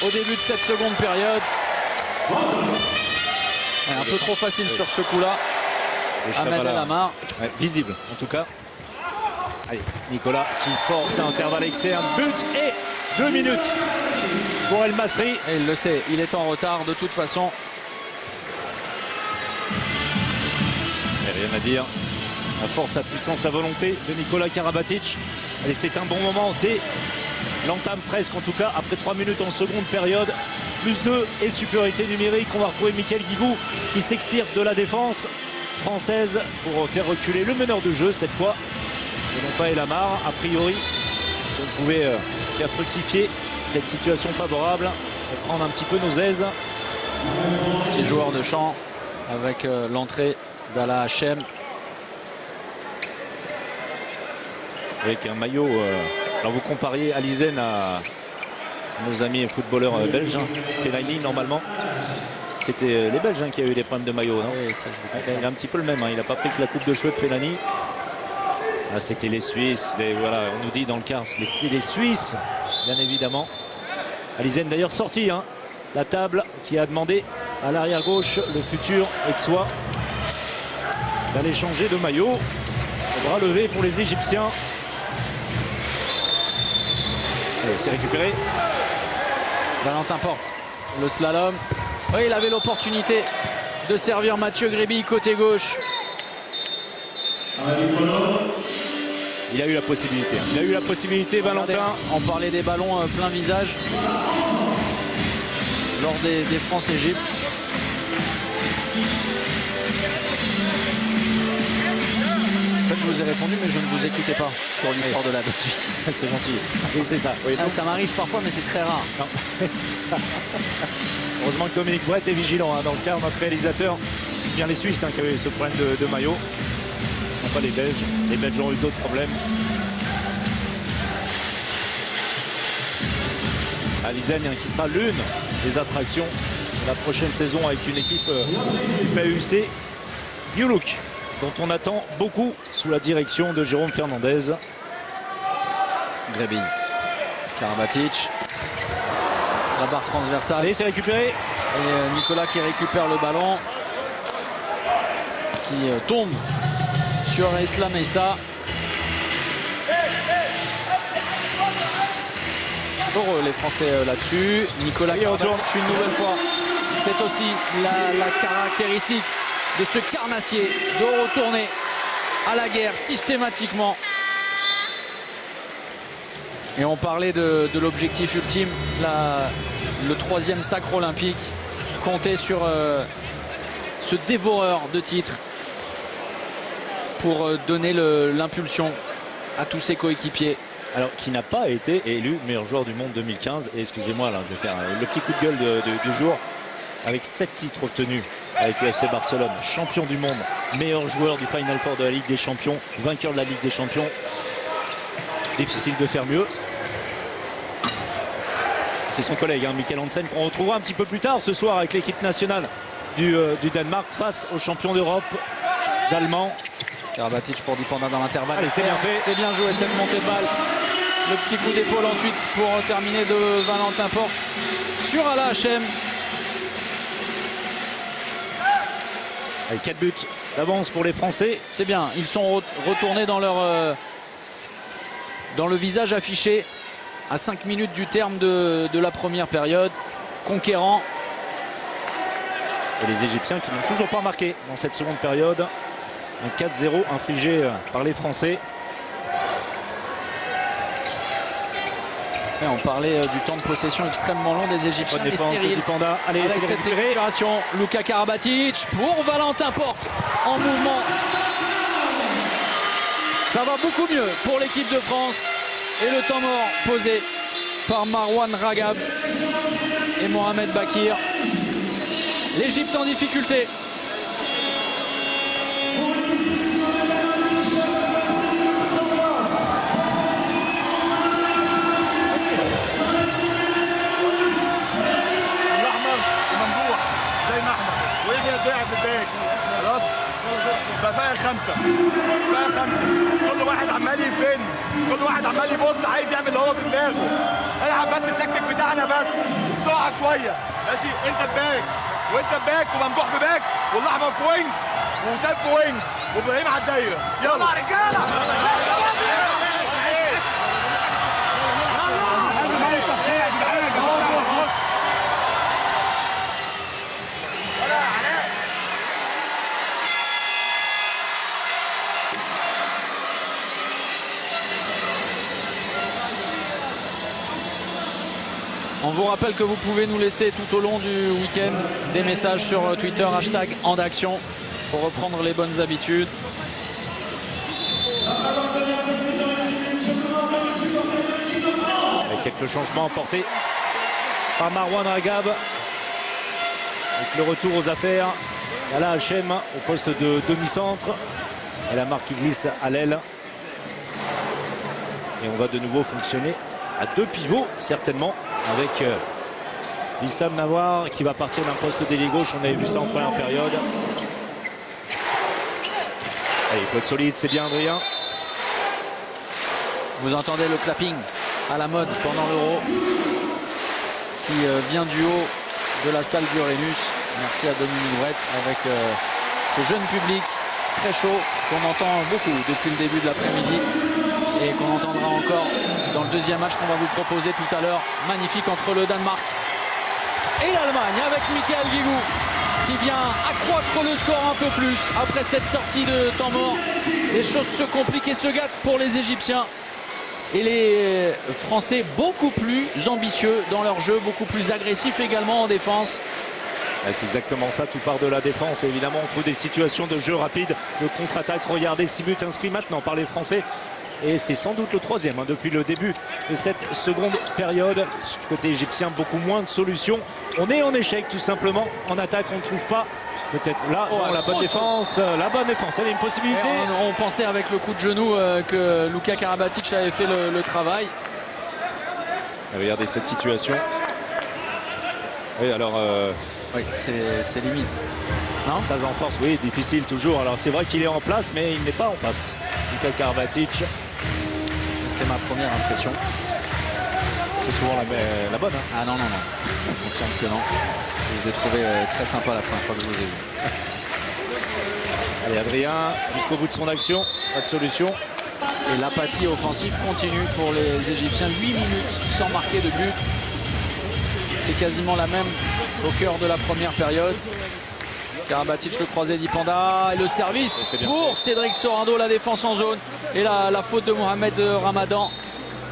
Speaker 1: au début de cette seconde période. Un peu trop facile sur ce coup-là. Ahmed El Amar.
Speaker 2: Ouais, visible en tout cas. Allez, Nicolas qui force à intervalle externe. But et 2 minutes pour El Masri.
Speaker 1: Et il le sait, il est en retard de toute façon.
Speaker 2: Et rien à dire. La force, la puissance, la volonté de Nicolas Karabatic. Allez, c'est un bon moment dès l'entame presque, en tout cas, après 3 minutes en seconde période. Plus 2 et supériorité numérique. On va retrouver Mickaël Guigou qui s'extirpe de la défense française pour faire reculer le meneur de jeu cette fois. Et non pas El Amar. A priori, si on pouvait faire fructifier cette situation favorable et prendre un petit peu nos aises.
Speaker 1: 6 joueurs de champ avec l'entrée d'Ala Hachem.
Speaker 2: Avec un maillot, alors vous compariez Alizen à nos amis footballeurs belges, Fellaini normalement. C'était les Belges qui avaient eu des problèmes de maillot. Non,
Speaker 1: oui,
Speaker 2: il a un petit peu le même, il n'a pas pris que la coupe de cheveux de Fellaini. Ah, c'était les Suisses, voilà, on nous dit dans le quart, les Suisses, bien évidemment. Alizen d'ailleurs sorti, la table qui a demandé à l'arrière gauche, le futur Aixois, d'aller changer de maillot. Bras levé pour les Égyptiens. C'est récupéré.
Speaker 1: Valentin Porte, le slalom. Oui, il avait l'opportunité de servir Mathieu Gréby côté gauche.
Speaker 2: Il a eu la possibilité. Il a eu la possibilité, Valentin.
Speaker 1: On parlait des ballons plein visage lors des France-Égypte. En fait, je vous ai répondu, mais je ne vous écoutais pas sur l'histoire de la Belgique.
Speaker 2: C'est gentil. Oui, c'est ça. Oui,
Speaker 1: ça m'arrive parfois, mais c'est très rare.
Speaker 2: Non, ça. Heureusement que Dominique Brett est vigilant. Dans le cas, notre réalisateur, bien les Suisses qui avaient eu ce problème de maillot. Non pas les Belges. Les Belges ont eu d'autres problèmes. Alizen qui sera l'une des attractions de la prochaine saison avec une équipe du PUC. New Look, dont on attend beaucoup sous la direction de Jérôme Fernandez.
Speaker 1: Gréby, Karabatic, la barre transversale.
Speaker 2: Allez, c'est récupéré.
Speaker 1: Et Nicolas qui récupère le ballon, qui tombe sur Islam Essa. Heureux les Français là-dessus. Nicolas qui retourne une nouvelle fois. C'est aussi la caractéristique de ce carnassier de retourner à la guerre systématiquement. Et on parlait de l'objectif ultime, le 3e sacre olympique. Compter sur ce dévoreur de titres pour donner l'impulsion à tous ses coéquipiers.
Speaker 2: Alors, qui n'a pas été élu meilleur joueur du monde 2015. Et excusez-moi, là, je vais faire le petit coup de gueule du jour. Avec 7 titres obtenus avec le FC Barcelone, champion du monde, meilleur joueur du Final Four de la Ligue des Champions, vainqueur de la Ligue des Champions. Difficile de faire mieux. C'est son collègue, Mikkel Hansen, qu'on retrouvera un petit peu plus tard ce soir avec l'équipe nationale du Danemark face aux champions d'Europe allemands.
Speaker 1: Karabatic pour Dipanda dans l'intervalle.
Speaker 2: Allez, c'est bien fait.
Speaker 1: C'est bien joué cette montée de balle. Le petit coup d'épaule ensuite pour terminer de Valentin Porte sur Ala Hachem.
Speaker 2: Avec 4 buts d'avance pour les Français.
Speaker 1: C'est bien, ils sont retournés dans le visage affiché à 5 minutes du terme de la première période. Conquérant.
Speaker 2: Et les Égyptiens qui n'ont toujours pas marqué dans cette seconde période. Un 4-0 infligé par les Français.
Speaker 1: Et on parlait du temps de possession extrêmement long des Égyptiens.
Speaker 2: Bonne défense de Dipanda. Allez,
Speaker 1: avec cette récupération, Luka Karabatic pour Valentin Porte en mouvement. Ça va beaucoup mieux pour l'équipe de France. Et le temps mort posé par Marwan Ragab et Mohamed Bakir. L'Égypte en difficulté.
Speaker 3: باك خلاص بقى فيها 5 فيها 5 كل واحد عمال يفن كل واحد عمال يبص عايز يعمل اللي هو في دماغه العب بس التكتيك بتاعنا بس بسرعه شويه ماشي انت باك وانت باك وممدوح في باك والاحمر في وينج وسام في وينج وابراهيم على الدايره يلا رجاله
Speaker 1: On vous rappelle que vous pouvez nous laisser tout au long du week-end des messages sur Twitter, hashtag #Andaction, pour reprendre les bonnes habitudes.
Speaker 2: Avec quelques changements apportés par Marwan Ragab. Avec le retour aux affaires. Ala Hachem au poste de demi-centre. Et la marque qui glisse à l'aile. Et on va de nouveau fonctionner à 2 pivots, certainement, avec Wissam Nawar qui va partir d'un poste d'ailier gauche. On avait vu ça en première période. Allez, il faut être solide, c'est bien Adrien.
Speaker 1: Vous entendez le clapping à la mode pendant l'Euro qui vient du haut de la salle d'Uranus. Merci à Dominique Brett avec ce jeune public très chaud qu'on entend beaucoup depuis le début de l'après-midi et qu'on entendra encore dans le deuxième match qu'on va vous proposer tout à l'heure. Magnifique entre le Danemark et l'Allemagne avec Michael Guigou qui vient accroître le score un peu plus après cette sortie de temps mort. Les choses se compliquent et se gâtent pour les Égyptiens. Et les Français beaucoup plus ambitieux dans leur jeu, beaucoup plus agressifs également en défense.
Speaker 2: C'est exactement ça, tout part de la défense. Et évidemment, on trouve des situations de jeu rapide, de contre-attaque. Regardez, 6 buts inscrits maintenant par les Français. Et c'est sans doute le 3e depuis le début de cette seconde période. Du côté égyptien, beaucoup moins de solutions. On est en échec tout simplement. En attaque, on ne trouve pas. Peut-être là, la bonne défense. La bonne défense, elle a une possibilité.
Speaker 1: On pensait avec le coup de genou que Luka Karabatic avait fait le travail.
Speaker 2: Regardez cette situation. Oui, alors...
Speaker 1: Oui, c'est limite. Non,
Speaker 2: ça renforce, oui, difficile toujours. Alors c'est vrai qu'il est en place, mais il n'est pas en face. Luka Karabatic.
Speaker 1: C'était ma première impression.
Speaker 2: C'est souvent la bonne. Hein.
Speaker 1: Ah non. Je confirme que non. Je vous ai trouvé très sympa la première fois que je vous ai vu.
Speaker 2: Allez, Adrien, jusqu'au bout de son action, pas de solution.
Speaker 1: Et l'apathie offensive continue pour les Égyptiens. 8 minutes sans marquer de but. C'est quasiment la même au cœur de la première période. Karabatic, le croisé d'Ipanda et le service pour Cédric Sorando, la défense en zone. Et la faute de Mohamed Ramadan.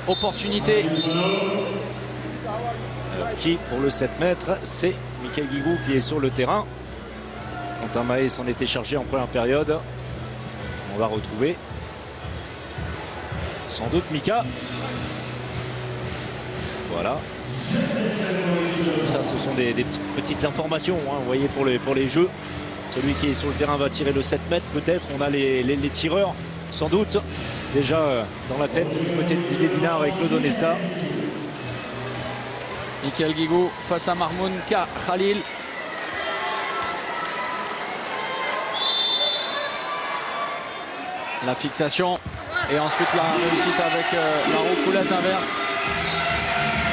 Speaker 1: Opportunité.
Speaker 2: Qui pour le 7 mètres, c'est Michael Guigou qui est sur le terrain. Quentin Mahé s'en était chargé en première période. On va retrouver sans doute Mika. Voilà. Ça, ce sont des petites informations, hein, vous voyez, pour les jeux. Celui qui est sur le terrain va tirer le 7 mètres, peut-être. On a les tireurs, sans doute. Déjà dans la tête, peut-être Didier Dinard avec Claude Onesta.
Speaker 1: Michael Guigou face à Marmoun Khalil. La fixation et ensuite la réussite avec la roucoulette inverse.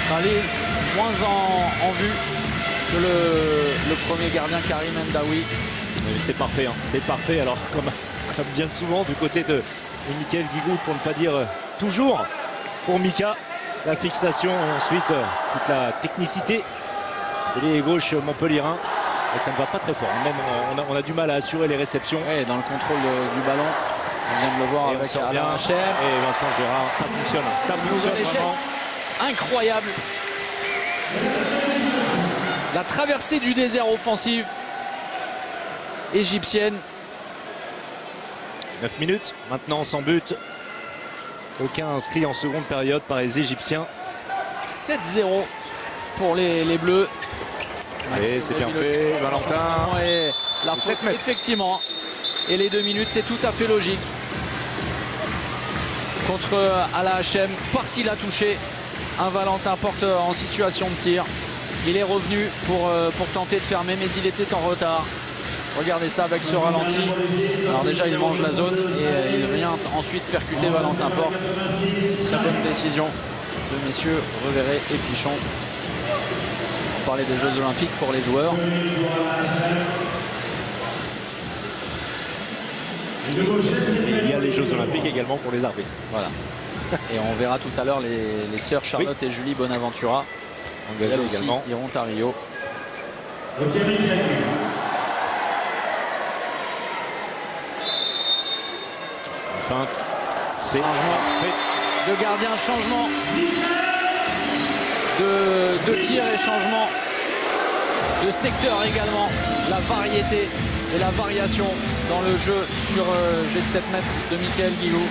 Speaker 1: Khalil moins en vue que le premier gardien Karim Ndaoui.
Speaker 2: C'est parfait, hein. C'est parfait. Alors comme bien souvent du côté de Michael Guigou, pour ne pas dire toujours pour Mika. La fixation et ensuite toute la technicité de l'ailier gauche montpelliérain. Et ça ne va pas très fort. Même on a du mal à assurer les réceptions.
Speaker 1: Et dans le contrôle du ballon, on vient de le voir
Speaker 2: et
Speaker 1: avec
Speaker 2: Alain Cher et Vincent Gérard. Ça fonctionne. Ça fonctionne vraiment.
Speaker 1: Incroyable. La traversée du désert offensive égyptienne.
Speaker 2: 9 minutes maintenant sans but. Aucun inscrit en seconde période par les Égyptiens.
Speaker 1: 7-0 pour les Bleus.
Speaker 2: Et c'est bien fait, Valentin.
Speaker 1: Et la faute, effectivement. Et les 2 minutes, c'est tout à fait logique. Contre Ala Hachem, parce qu'il a touché un Valentin Porte en situation de tir. Il est revenu pour tenter de fermer, mais il était en retard. Regardez ça avec ce ralenti. Alors déjà il mange la zone et il vient ensuite percuter Valentin Port. Très bonne décision de messieurs Reveret et Pichon. On parlait des Jeux Olympiques pour les joueurs.
Speaker 2: Et il y a les Jeux Olympiques également pour les arbitres.
Speaker 1: Voilà. Et on verra tout à l'heure les sœurs Charlotte et Julie Bonaventura. Elles aussi également iront à Rio.
Speaker 2: Feinte, c'est
Speaker 1: de gardien, changement de tir et changement de secteur également. La variété et la variation dans le jeu sur jet de 7 mètres de Michael Guillou.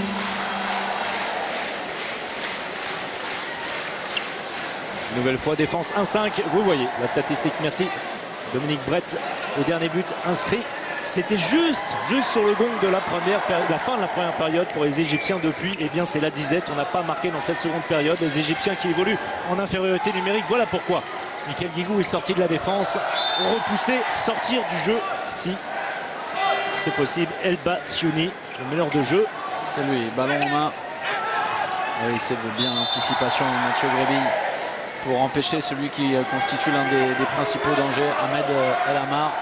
Speaker 2: Nouvelle fois défense 1-5. Vous voyez la statistique. Merci Dominique Brett. Le dernier but inscrit. C'était juste sur le gong de la fin de la première période pour les Égyptiens. Depuis, eh bien, c'est la disette. On n'a pas marqué dans cette seconde période. Les Égyptiens qui évoluent en infériorité numérique. Voilà pourquoi Michael Guigou est sorti de la défense. Repoussé, sortir du jeu si c'est possible. El Bassiouni, le meneur de jeu.
Speaker 1: C'est lui, ballon en main. Oui, c'est bien l'anticipation de Mathieu Grébille pour empêcher celui qui constitue l'un des principaux dangers, Ahmed El Amar,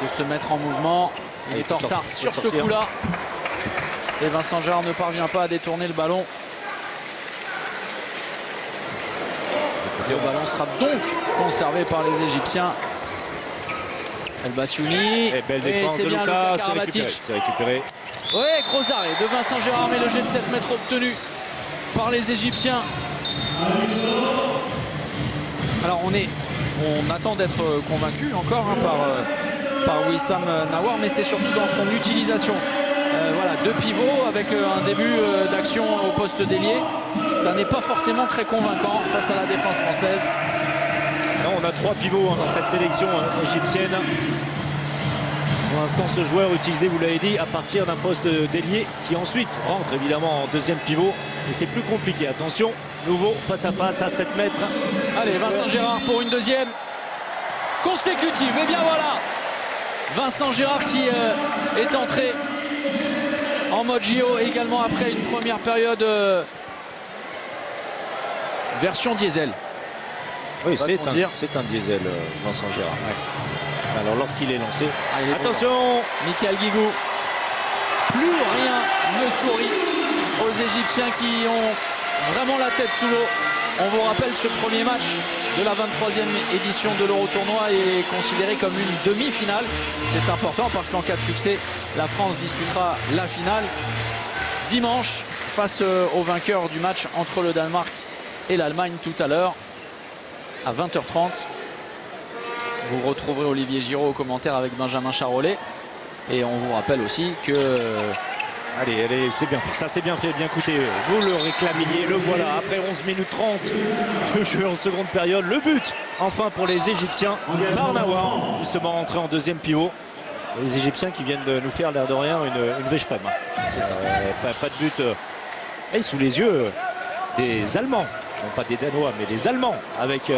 Speaker 1: de se mettre en mouvement. Il est en retard sur ce coup-là. Et Vincent Gérard ne parvient pas à détourner le ballon. Le ballon sera donc conservé par les Égyptiens. El Bassiouni.
Speaker 2: Et belle défense de Lucas. C'est récupéré.
Speaker 1: Oui, gros arrêt de Vincent Gérard, mais le jet de 7 mètres obtenu par les Égyptiens. Alors on attend d'être convaincu encore par Wissam Nawar, mais c'est surtout dans son utilisation. Voilà, deux pivots avec un début d'action au poste d'ailier. Ça n'est pas forcément très convaincant face à la défense française.
Speaker 2: Non, on a 3 pivots dans cette sélection égyptienne. Pour l'instant, ce joueur utilisé, vous l'avez dit, à partir d'un poste d'ailier qui ensuite rentre évidemment en deuxième pivot. Et c'est plus compliqué. Attention, nouveau face à face à 7 mètres.
Speaker 1: Allez, Vincent Gérard pour une deuxième consécutive. Et bien voilà, Vincent Gérard qui est entré en mode JO également après une première période version diesel.
Speaker 2: Oui, c'est un diesel, Vincent Gérard. Ouais. Alors lorsqu'il est lancé, attention,
Speaker 1: Michael Guigou. Plus rien ne sourit aux Égyptiens qui ont vraiment la tête sous l'eau. On vous rappelle, ce premier match de la 23e édition de l'Euro-Tournoi est considéré comme une demi-finale. C'est important parce qu'en cas de succès, la France disputera la finale dimanche face au vainqueur du match entre le Danemark et l'Allemagne tout à l'heure à 20h30. Vous retrouverez Olivier Giraud au commentaire avec Benjamin Charolais. Et on vous rappelle aussi que...
Speaker 2: Allez, c'est bien fait. Ça, c'est bien fait, bien coûté. Vous le réclamiez, le voilà. Après 11 minutes 30 de jeu en seconde période. Le but, enfin, pour les Égyptiens. Par Nawar, justement, entré en deuxième pivot. Les Égyptiens qui viennent de nous faire, l'air de rien, une Veszprem.
Speaker 1: C'est ça.
Speaker 2: Pas de but. Et sous les yeux des Allemands. Non pas des Danois, mais des Allemands. Avec...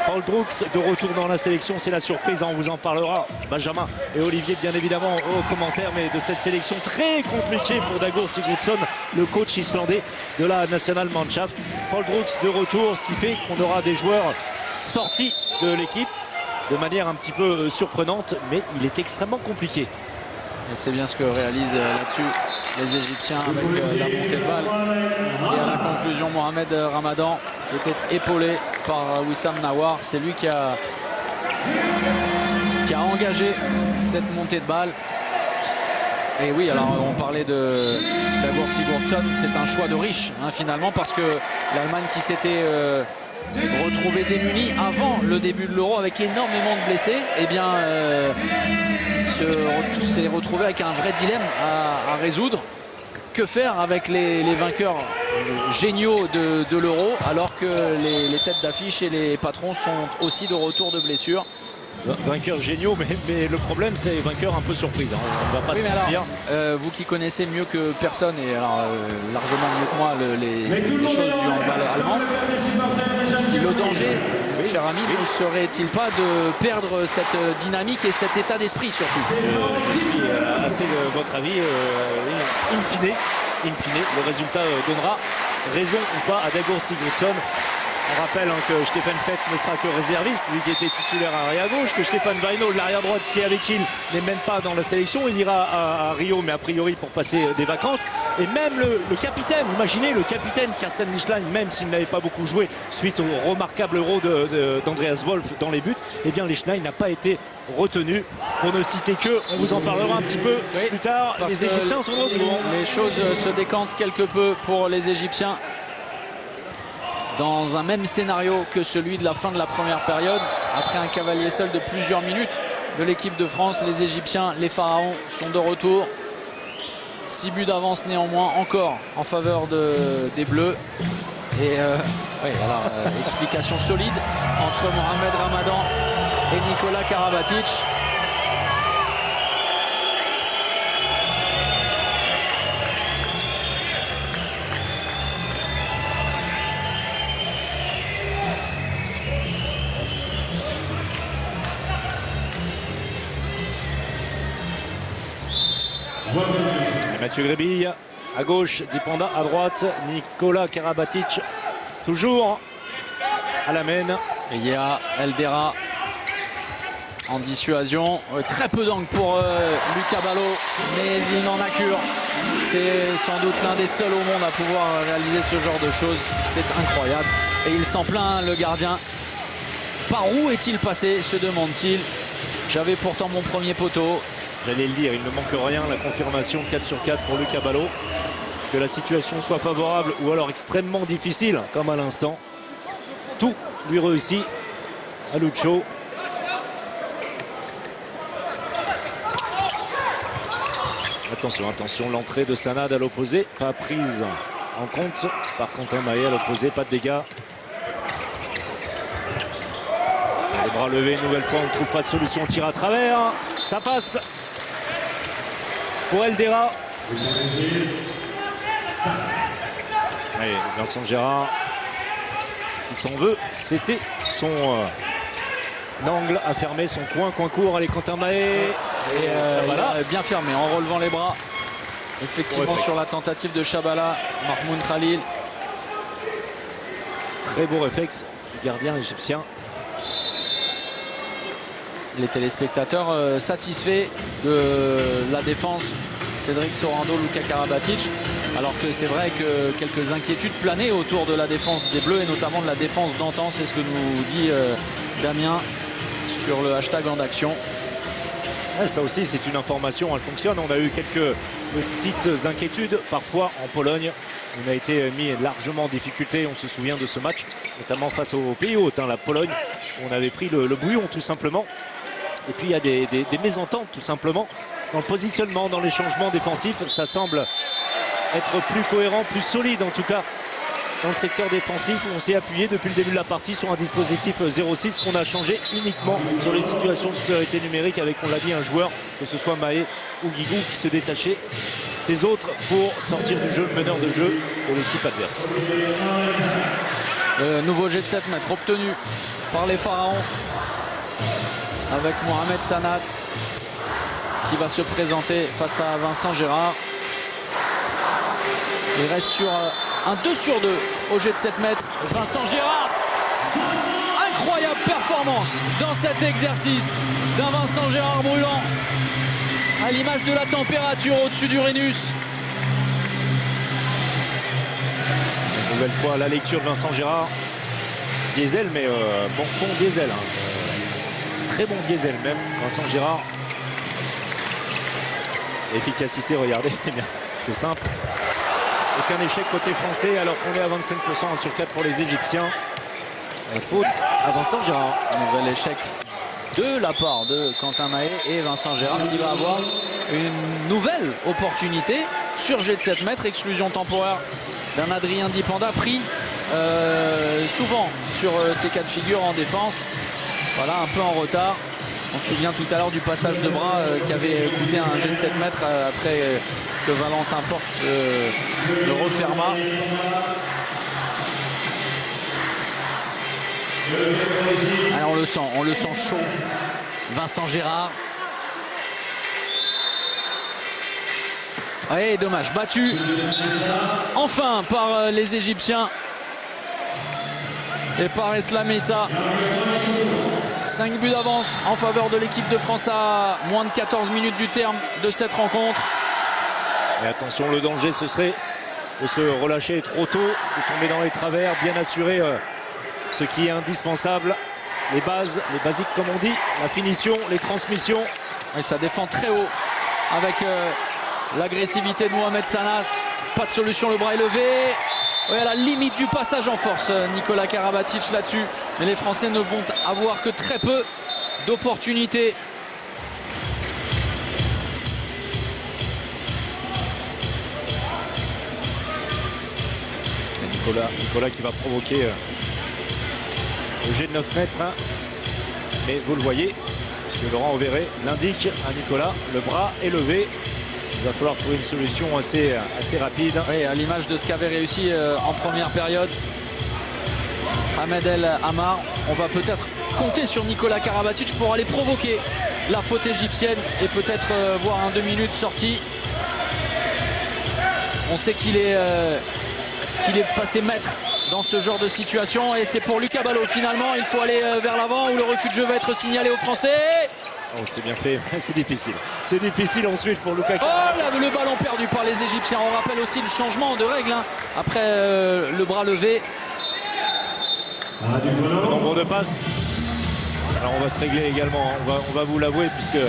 Speaker 2: Paul Drux de retour dans la sélection, c'est la surprise, on vous en parlera. Benjamin et Olivier bien évidemment au commentaire, mais de cette sélection très compliquée pour Dagur Sigurdsson, le coach islandais de la National Mannschaft. Paul Drux de retour, ce qui fait qu'on aura des joueurs sortis de l'équipe de manière un petit peu surprenante, mais il est extrêmement compliqué.
Speaker 1: Et c'est bien ce que réalisent là-dessus les Égyptiens avec la montée de balle. Et à la conclusion, Mohamed Ramadan qui était épaulé par Wissam Nawar. C'est lui qui a engagé cette montée de balle. Et oui, alors on parlait de Dagur Sigurdsson, c'est un choix de riche finalement, parce que l'Allemagne qui s'était retrouvée démunie avant le début de l'Euro avec énormément de blessés, eh bien s'est retrouvée avec un vrai dilemme à résoudre. Que faire avec les vainqueurs géniaux de l'Euro, alors que les têtes d'affiche et les patrons sont aussi de retour de blessure.
Speaker 2: Vainqueurs géniaux, mais le problème c'est vainqueurs un peu surprise. On ne va pas se mentir.
Speaker 1: Vous qui connaissez mieux que personne, et alors, largement mieux que moi, les choses du handball allemand, le danger cher ami, ne serait-il pas de perdre cette dynamique et cet état d'esprit surtout?
Speaker 2: Je suis assez de votre avis. In fine, le résultat donnera raison ou pas à Dagur Sigurdsson. On rappelle que Stefan Fett ne sera que réserviste, lui qui était titulaire arrière gauche, que Stefan Vaino, l'arrière droite qui est avec il, n'est même pas dans la sélection. Il ira à Rio, mais a priori pour passer des vacances. Et même le capitaine, imaginez le capitaine Carsten Lichtlein, même s'il n'avait pas beaucoup joué suite au remarquable euro d'Andreas Wolf dans les buts, eh bien Lichtlein n'a pas été retenu. Pour ne citer que, on vous en parlera un petit peu plus tard. Les Égyptiens sont de retour.
Speaker 1: Les choses se décantent quelque peu pour les Égyptiens. Dans un même scénario que celui de la fin de la première période, après un cavalier seul de plusieurs minutes de l'équipe de France, les Égyptiens, les Pharaons sont de retour. 6 buts d'avance néanmoins encore en faveur des Bleus. Et explication solide entre Mohamed Ramadan et Nikola Karabatic.
Speaker 2: Et Mathieu Grébille à gauche, Dipanda à droite, Nikola Karabatic toujours à la main.
Speaker 1: Et il y a Eldera en dissuasion. Très peu d'angle pour Lucas Ballot, mais il n'en a cure. C'est sans doute l'un des seuls au monde à pouvoir réaliser ce genre de choses. C'est incroyable. Et il s'en plaint, le gardien. Par où est-il passé, se demande-t-il. J'avais pourtant mon premier poteau.
Speaker 2: J'allais le dire, il ne manque rien, la confirmation 4 sur 4 pour Lucas Ballot. Que la situation soit favorable ou alors extrêmement difficile, comme à l'instant. Tout lui réussit à Lucho. Attention, l'entrée de Sanad à l'opposé, pas prise en compte par Quentin Mahé à l'opposé, pas de dégâts. Les bras levés une nouvelle fois, on ne trouve pas de solution, tir à travers, ça passe pour Eldera. Allez, Vincent Gérard qui s'en veut, c'était son angle à fermer, son coin court. Allez, Quentin Mahé.
Speaker 1: Et voilà, bien fermé en relevant les bras. Effectivement, sur la tentative de Chabala, Mahmoud Khalil.
Speaker 2: Très beau réflexe du gardien égyptien.
Speaker 1: Les téléspectateurs satisfaits de la défense. Cédric Sorando, Luka Karabatic. Alors que c'est vrai que quelques inquiétudes planaient autour de la défense des Bleus et notamment de la défense d'antan. C'est ce que nous dit Damien sur le hashtag en action.
Speaker 2: Ouais, ça aussi, c'est une information, elle fonctionne. On a eu quelques petites inquiétudes parfois en Pologne. On a été mis largement en difficulté, on se souvient de ce match, notamment face au pays hôte, la Pologne. On avait pris le bouillon tout simplement. Et puis il y a des mésententes tout simplement dans le positionnement, dans les changements défensifs. Ça semble être plus cohérent, plus solide en tout cas dans le secteur défensif. On s'est appuyé depuis le début de la partie sur un dispositif 0-6 qu'on a changé uniquement sur les situations de supériorité numérique avec, on l'a dit, un joueur, que ce soit Mahé ou Guigou, qui se détachait des autres pour sortir du jeu, le meneur de jeu de l'équipe adverse.
Speaker 1: Le nouveau jet de 7 mètres obtenu par les Pharaons avec Mohamed Sanad qui va se présenter face à Vincent Gérard. Il reste sur un 2 sur 2 au jet de 7 mètres. Vincent Gérard, incroyable performance dans cet exercice d'un Vincent Gérard brûlant à l'image de la température au-dessus d'Uranus.
Speaker 2: Une nouvelle fois la lecture de Vincent Gérard. Diesel, mais bon diesel. Très bon diesel même, Vincent Gérard. Efficacité, regardez, eh bien, c'est simple. Aucun échec côté français alors qu'on est à 25%, 1 sur 4 pour les Égyptiens. Faute à Vincent Gérard.
Speaker 1: Nouvel échec de la part de Quentin Mahé et Vincent Gérard qui va avoir une nouvelle opportunité sur jet de 7 mètres. Exclusion temporaire d'un Adrien Dipanda pris souvent sur ces cas de figure en défense. Voilà, un peu en retard. On se souvient tout à l'heure du passage de bras qui avait coûté un jet de 7 mètres après que Valentin Porte le referma. Alors on le sent chaud. Vincent Gérard. Ouais, dommage, battu enfin par les Égyptiens et par Eslam Issa. 5 buts d'avance en faveur de l'équipe de France à moins de 14 minutes du terme de cette rencontre.
Speaker 2: Et attention, le danger, ce serait de se relâcher trop tôt, de tomber dans les travers, bien assurer ce qui est indispensable. Les bases, les basiques comme on dit, la finition, les transmissions.
Speaker 1: Et ça défend très haut avec l'agressivité de Mohamed Salah. Pas de solution, le bras est levé. Ouais, à la limite du passage en force, Nikola Karabatic là-dessus. Mais les Français ne vont avoir que très peu d'opportunités.
Speaker 2: Nicolas qui va provoquer le jet de 9 mètres. Hein. Mais vous le voyez, M. Laurent Auveret l'indique à Nicolas, le bras est levé. Il va falloir trouver une solution assez rapide.
Speaker 1: Oui, à l'image de ce qu'avait réussi en première période Ahmed El Amar. On va peut-être compter sur Nikola Karabatic pour aller provoquer la faute égyptienne et peut-être voir un 2 minutes sorti. On sait qu'il est passé maître dans ce genre de situation et c'est pour Lucas Ballot finalement. Il faut aller vers l'avant où le refus de jeu va être signalé aux Français.
Speaker 2: Oh, c'est bien fait, c'est difficile. C'est difficile ensuite pour Lucas.
Speaker 1: Oh là, le ballon perdu par les Égyptiens. On rappelle aussi le changement de règle hein, après le bras levé.
Speaker 2: Le nombre de passes. Alors on va se régler également, on va vous l'avouer puisque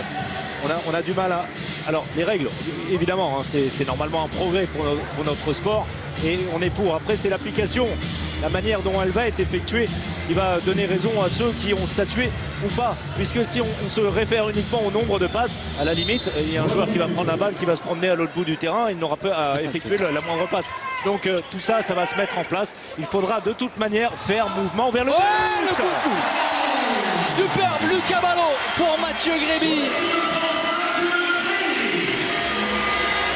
Speaker 2: on a du mal à... Alors les règles, évidemment, hein, c'est normalement un progrès pour notre sport et on est pour. Après c'est l'application, la manière dont elle va être effectuée qui va donner raison à ceux qui ont statué ou pas. Puisque si on se réfère uniquement au nombre de passes, à la limite, il y a un joueur qui va prendre la balle, qui va se promener à l'autre bout du terrain, il n'aura pas à effectuer la moindre passe. Donc tout ça, ça va se mettre en place. Il faudra de toute manière faire mouvement vers le...
Speaker 1: Oh, le coup de fou. Superbe Lucas Ballot pour Mathieu Gréby.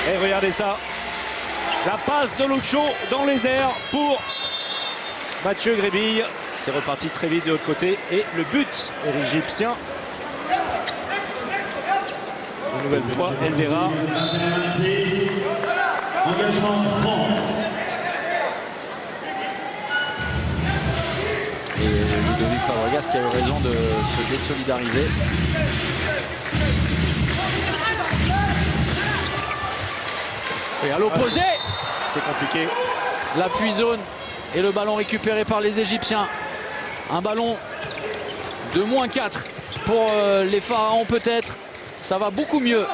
Speaker 2: Et regardez ça, la passe de Lucho dans les airs pour Mathieu Grébille. C'est reparti très vite de l'autre côté et le but égyptien. Une nouvelle fois, Eldera.
Speaker 1: Et Ludovic Fabregas qui a eu raison de se désolidariser. Et à l'opposé,
Speaker 2: c'est compliqué.
Speaker 1: L'appui zone et le ballon récupéré par les Égyptiens. Un ballon de -4 pour les Pharaons peut-être. Ça va beaucoup mieux.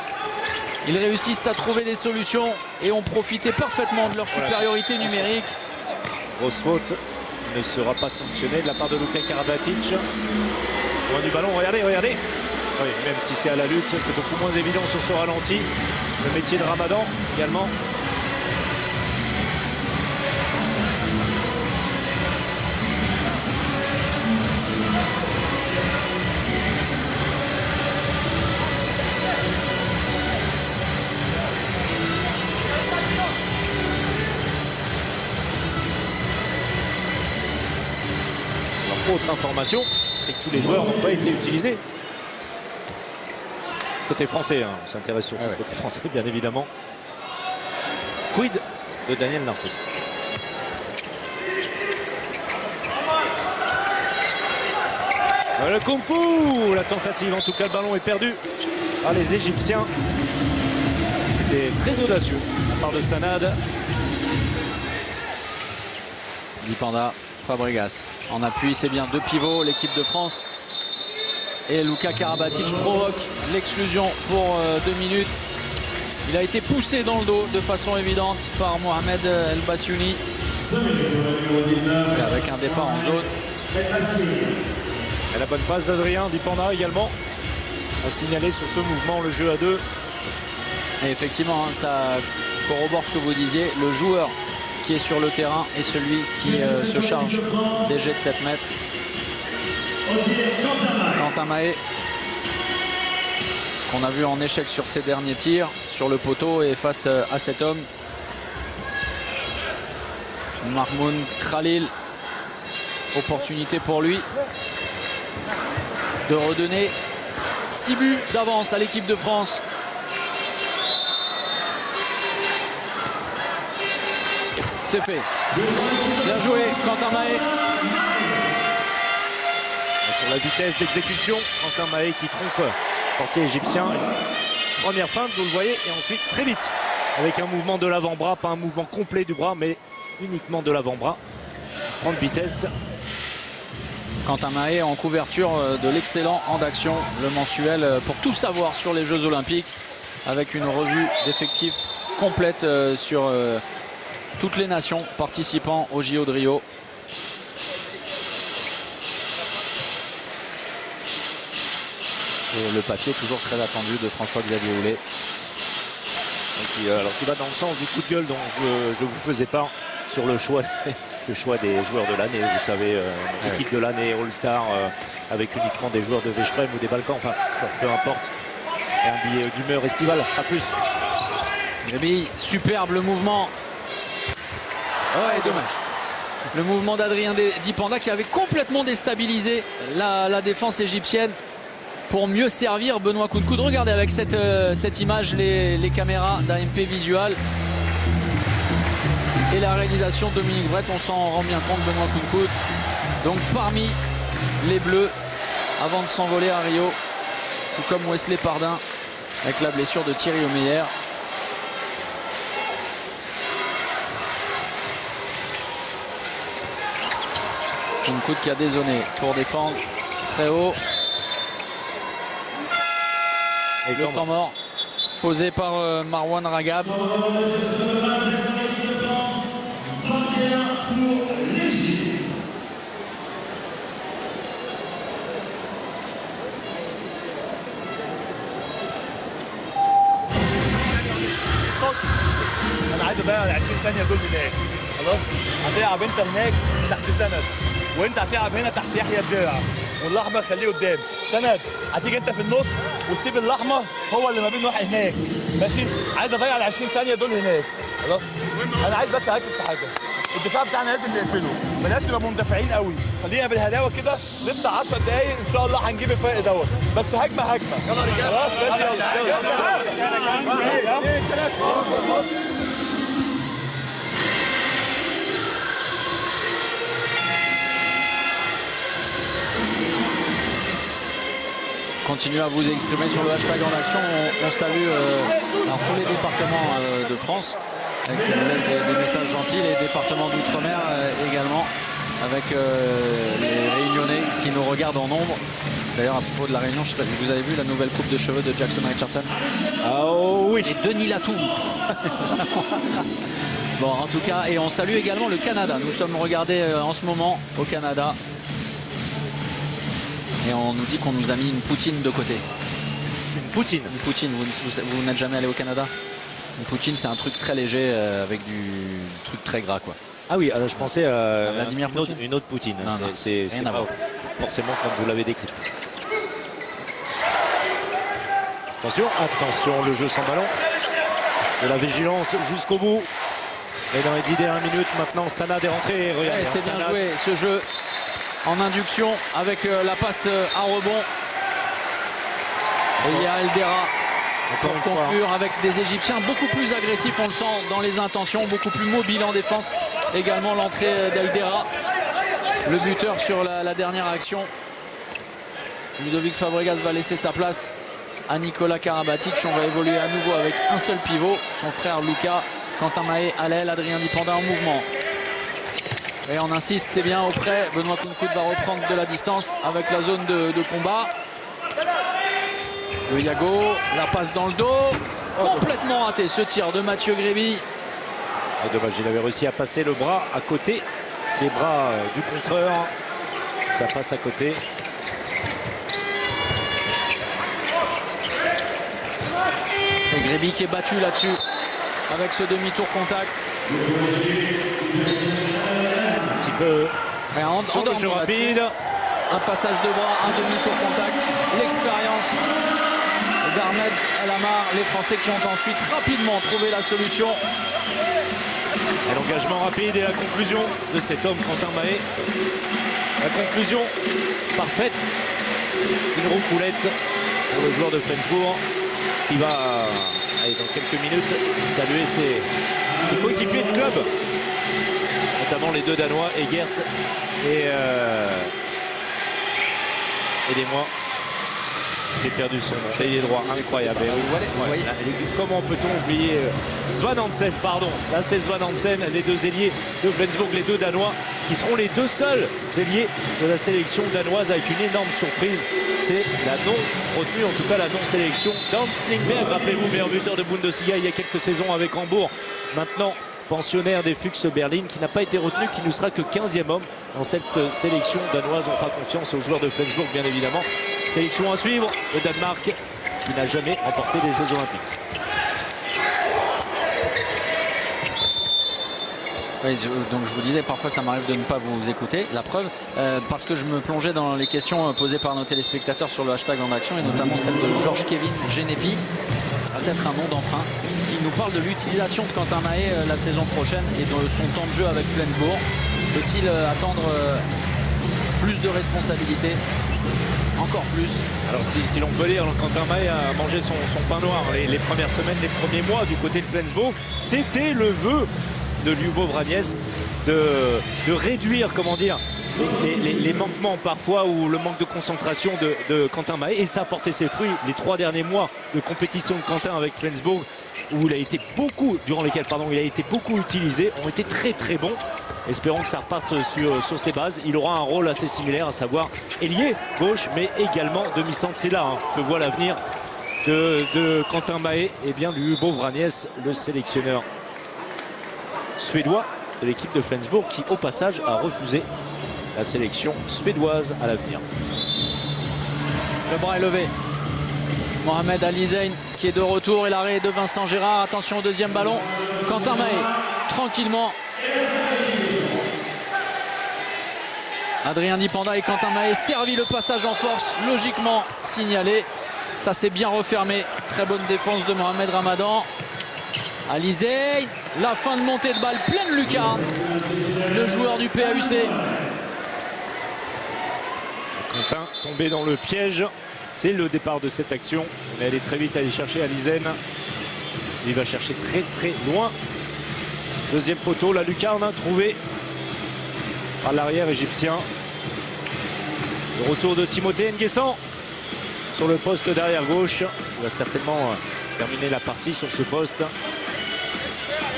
Speaker 1: Ils réussissent à trouver des solutions et ont profité parfaitement de leur supériorité numérique.
Speaker 2: Grosse faute ne sera pas sanctionnée de la part de Lucas Karabatic. Loin du ballon, regardez. Oui, même si c'est à la lutte, c'est beaucoup moins évident sur ce ralenti. Le métier de Ramadan également. Alors, autre information, c'est que tous les joueurs n'ont pas été utilisés. Côté français, hein, on s'intéresse surtout côté français, bien évidemment. Quid de Daniel Narcisse. Le Kung Fu, la tentative, en tout cas le ballon est perdu par les Égyptiens. C'était très audacieux de la part de Sanad.
Speaker 1: Dipanda, Fabregas en appui, c'est bien 2 pivots, l'équipe de France. Et Lucas Karabatic provoque l'exclusion pour 2 minutes. Il a été poussé dans le dos de façon évidente par Mohamed El Bassiouni. Avec un départ en zone.
Speaker 2: Et la bonne passe d'Adrien Dipanda également a signalé sur ce mouvement le jeu à 2.
Speaker 1: Et effectivement, hein, ça corrobore ce que vous disiez. Le joueur qui est sur le terrain est celui qui se charge des jets de 7 mètres. Quentin Mahé, qu'on a vu en échec sur ses derniers tirs, sur le poteau et face à cet homme. Mahmoud Khalil Opportunité pour lui de redonner 6 buts d'avance à l'équipe de France. C'est fait. Bien joué, Quentin Mahé.
Speaker 2: Sur la vitesse d'exécution, Quentin Mahé qui trompe le portier égyptien. Première feinte, vous le voyez, et ensuite très vite, avec un mouvement de l'avant-bras, pas un mouvement complet du bras, mais uniquement de l'avant-bras. Grande vitesse.
Speaker 1: Quentin Mahé en couverture de l'excellent hand d'action, le mensuel pour tout savoir sur les Jeux Olympiques, avec une revue d'effectifs complète sur toutes les nations participant au JO de Rio. Et le papier toujours très attendu de François-Xavier Houlet.
Speaker 2: Alors qui va dans le sens du coup de gueule dont je vous faisais part sur le choix des joueurs de l'année. Vous savez, l'équipe de l'année All-Star avec uniquement des joueurs de Veszprém ou des Balkans. Enfin, peu importe. Et un billet d'humeur estivale, pas plus.
Speaker 1: Gréby, superbe le mouvement. Ouais, dommage. Le mouvement d'Adrien Dipanda qui avait complètement déstabilisé la défense égyptienne pour mieux servir Benoît Kounkoud. Regardez avec cette image les caméras d'AMP Visual et la réalisation de Dominique Brett. On s'en rend bien compte, Benoît Kounkoud. Donc parmi les Bleus avant de s'envoler à Rio, tout comme Wesley Pardin avec la blessure de Thierry Omeyer. Kounkoud qui a dézonné pour défendre très haut. Et le temps mort posé par Marwan Ragab.
Speaker 3: انا عايز ابيع ال 20 ثانيه دول هناك خلاص. هتلعب انت هناك تحت سند، وانت هتلعب هنا تحت يحيى الدرع، والاحمر خليه قدام. سند هتيجي انت في النص وتسيب الاحمر هو اللي ما بين واحد هناك، ماشي؟ عايز اضيع ال 20 ثانيه دول هناك خلاص. انا عايز بس اركز حاجه، الدفاع بتاعنا لازم نقفله، بلاش نبقى مندفعين قوي، خلينا بالهداوه كده. لسه 10 دقايق ان شاء الله هنجيب الفرق دوت، بس هجمه خلاص ماشي. يلا
Speaker 1: Continuez à vous exprimer sur le hashtag en action. On salue tous les départements de France avec des messages gentils, les départements d'outre-mer également, avec les Réunionnais qui nous regardent en nombre. D'ailleurs, à propos de la Réunion, je sais pas si vous avez vu la nouvelle coupe de cheveux de Jackson Richardson.
Speaker 2: Ah oui.
Speaker 1: Et Denis Latour. Bon, en tout cas, et on salue également le Canada. Nous sommes regardés en ce moment au Canada. Et on nous dit qu'on nous a mis une poutine de côté.
Speaker 2: Une poutine.
Speaker 1: Une poutine, vous n'êtes jamais allé au Canada? Une poutine, c'est un truc très léger avec du truc très gras, quoi.
Speaker 2: Ah oui, je pensais à
Speaker 1: Vladimir Poutine.
Speaker 2: Une autre poutine. C'est
Speaker 1: rien à
Speaker 2: pas
Speaker 1: voir.
Speaker 2: forcément comme vous l'avez décrit. Attention, attention, le jeu sans ballon. De la vigilance jusqu'au bout. Et dans les 10 dernières minutes, maintenant, Sanad est rentré. Regardez,
Speaker 1: C'est bien
Speaker 2: Sanad.
Speaker 1: joué ce jeu en induction avec la passe à rebond. Et il y a Eldera pour conclure avec des Égyptiens beaucoup plus agressifs, on le sent dans les intentions, beaucoup plus mobiles en défense. Également l'entrée d'Eldera, le buteur sur la dernière action. Ludovic Fabregas va laisser sa place à Nicolas Karabatic. On va évoluer à nouveau avec un seul pivot, son frère Luca. Quentin Mahé à l'aile, Adrien Dipanda en mouvement. Et on insiste, c'est bien auprès. Benoît Kounkoud va reprendre de la distance avec la zone de combat. Le Yago, la passe dans le dos. Complètement raté ce tir de Mathieu Gréby.
Speaker 2: Dommage, il avait réussi à passer le bras à côté. Les bras du contreur. Ça passe à côté.
Speaker 1: Et Gréby qui est battu là-dessus avec ce demi-tour contact.
Speaker 2: Un petit peu
Speaker 1: En
Speaker 2: de jeu rapide.
Speaker 1: Un passage de bras, un demi-tour contact. L'expérience d'Ahmed El Amar. Les Français qui ont ensuite rapidement trouvé la solution.
Speaker 2: Et l'engagement rapide et la conclusion de cet homme, Quentin Mahé. La conclusion parfaite. Une roucoulette pour le joueur de Flensbourg qui va, allez, dans quelques minutes, saluer ses coéquipiers de club. Notamment les deux Danois, Egert et aidez-moi. J'ai perdu son nom. J'ai les droits, incroyable. Comment peut-on oublier Svan Hansen, pardon. Là, c'est Svan Hansen, les deux ailiers de Flensbourg, les deux Danois, qui seront les deux seuls ailiers de la sélection danoise avec une énorme surprise. C'est la non-retenue, en tout cas la non-sélection d'Hans Lindberg. Rappelez-vous, meilleur buteur de Bundesliga il y a quelques saisons avec Hambourg. Maintenant, pensionnaire des Füchse Berlin, qui n'a pas été retenu, qui ne sera que 15e homme dans cette sélection danoise. On fera confiance aux joueurs de Flensbourg, bien évidemment. Sélection à suivre, le Danemark, qui n'a jamais remporté les Jeux Olympiques.
Speaker 1: Oui, donc je vous disais, parfois ça m'arrive de ne pas vous écouter. La preuve, parce que je me plongeais dans les questions posées par nos téléspectateurs sur le hashtag en action, et notamment celle de Georges Kevin Genepi, peut-être un nom d'emprunt, qui nous parle de l'utilisation de Quentin Mahé la saison prochaine et de son temps de jeu avec Flensbourg. Peut-il attendre plus de responsabilités? Encore plus.
Speaker 2: Alors si l'on peut lire, Quentin Mahé a mangé son pain noir les premières semaines, les premiers mois du côté de Flensbourg. C'était le vœu de Ljubo Vranjes de réduire, comment dire, les manquements parfois ou le manque de concentration de Quentin Mahé, et ça a porté ses fruits. Les 3 derniers mois de compétition de Quentin avec Flensbourg, où il a été beaucoup, durant lesquels il a été beaucoup utilisé, ont été très très bons. Espérons que ça reparte sur ses bases. Il aura un rôle assez similaire, à savoir ailier gauche, mais également demi-centre. C'est là que voit l'avenir de Quentin Mahé. Et bien Ljubo Vranjes, le sélectionneur suédois de l'équipe de Flensbourg, qui au passage a refusé la sélection suédoise à l'avenir.
Speaker 1: Le bras est levé. Mohamed Ali Zein qui est de retour, et l'arrêt de Vincent Gérard. Attention au deuxième ballon. Quentin Mahé, tranquillement. Adrien Dipanda et Quentin Mahé servi, le passage en force logiquement signalé. Ça s'est bien refermé. Très bonne défense de Mohamed Ramadan. Ali Zein, la fin de montée de balle pleine lucarne. Le joueur du PAUC.
Speaker 2: Quentin tombé dans le piège. C'est le départ de cette action. Mais elle est très vite allée chercher Ali Zein. Il va chercher très très loin. Deuxième poteau, la lucarne trouvée par l'arrière égyptien. Le retour de Timothée Nguessan sur le poste d'arrière gauche. Il va certainement terminer la partie sur ce poste.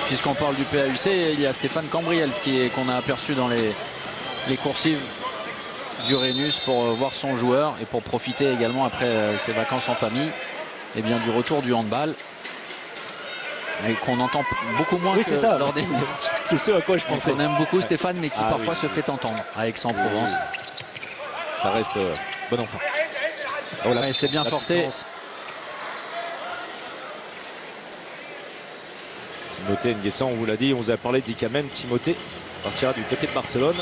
Speaker 1: Puisqu'on parle du PAUC, il y a Stéphane Cambriels qu'on a aperçu dans les coursives du Rhenus pour voir son joueur et pour profiter également après ses vacances en famille, et bien du retour du handball. Et qu'on entend beaucoup moins que
Speaker 2: ça.
Speaker 1: Lors des...
Speaker 2: C'est ce à quoi je pensais.
Speaker 1: On aime beaucoup Stéphane, mais qui parfois se fait entendre à Aix-en-Provence.
Speaker 2: Ça reste bon enfant.
Speaker 1: Oh, c'est bien forcé.
Speaker 2: Puissance. Timothée Nguessan, on vous l'a dit, on vous a parlé d'Ikamen. Timothée partira du côté de Barcelone.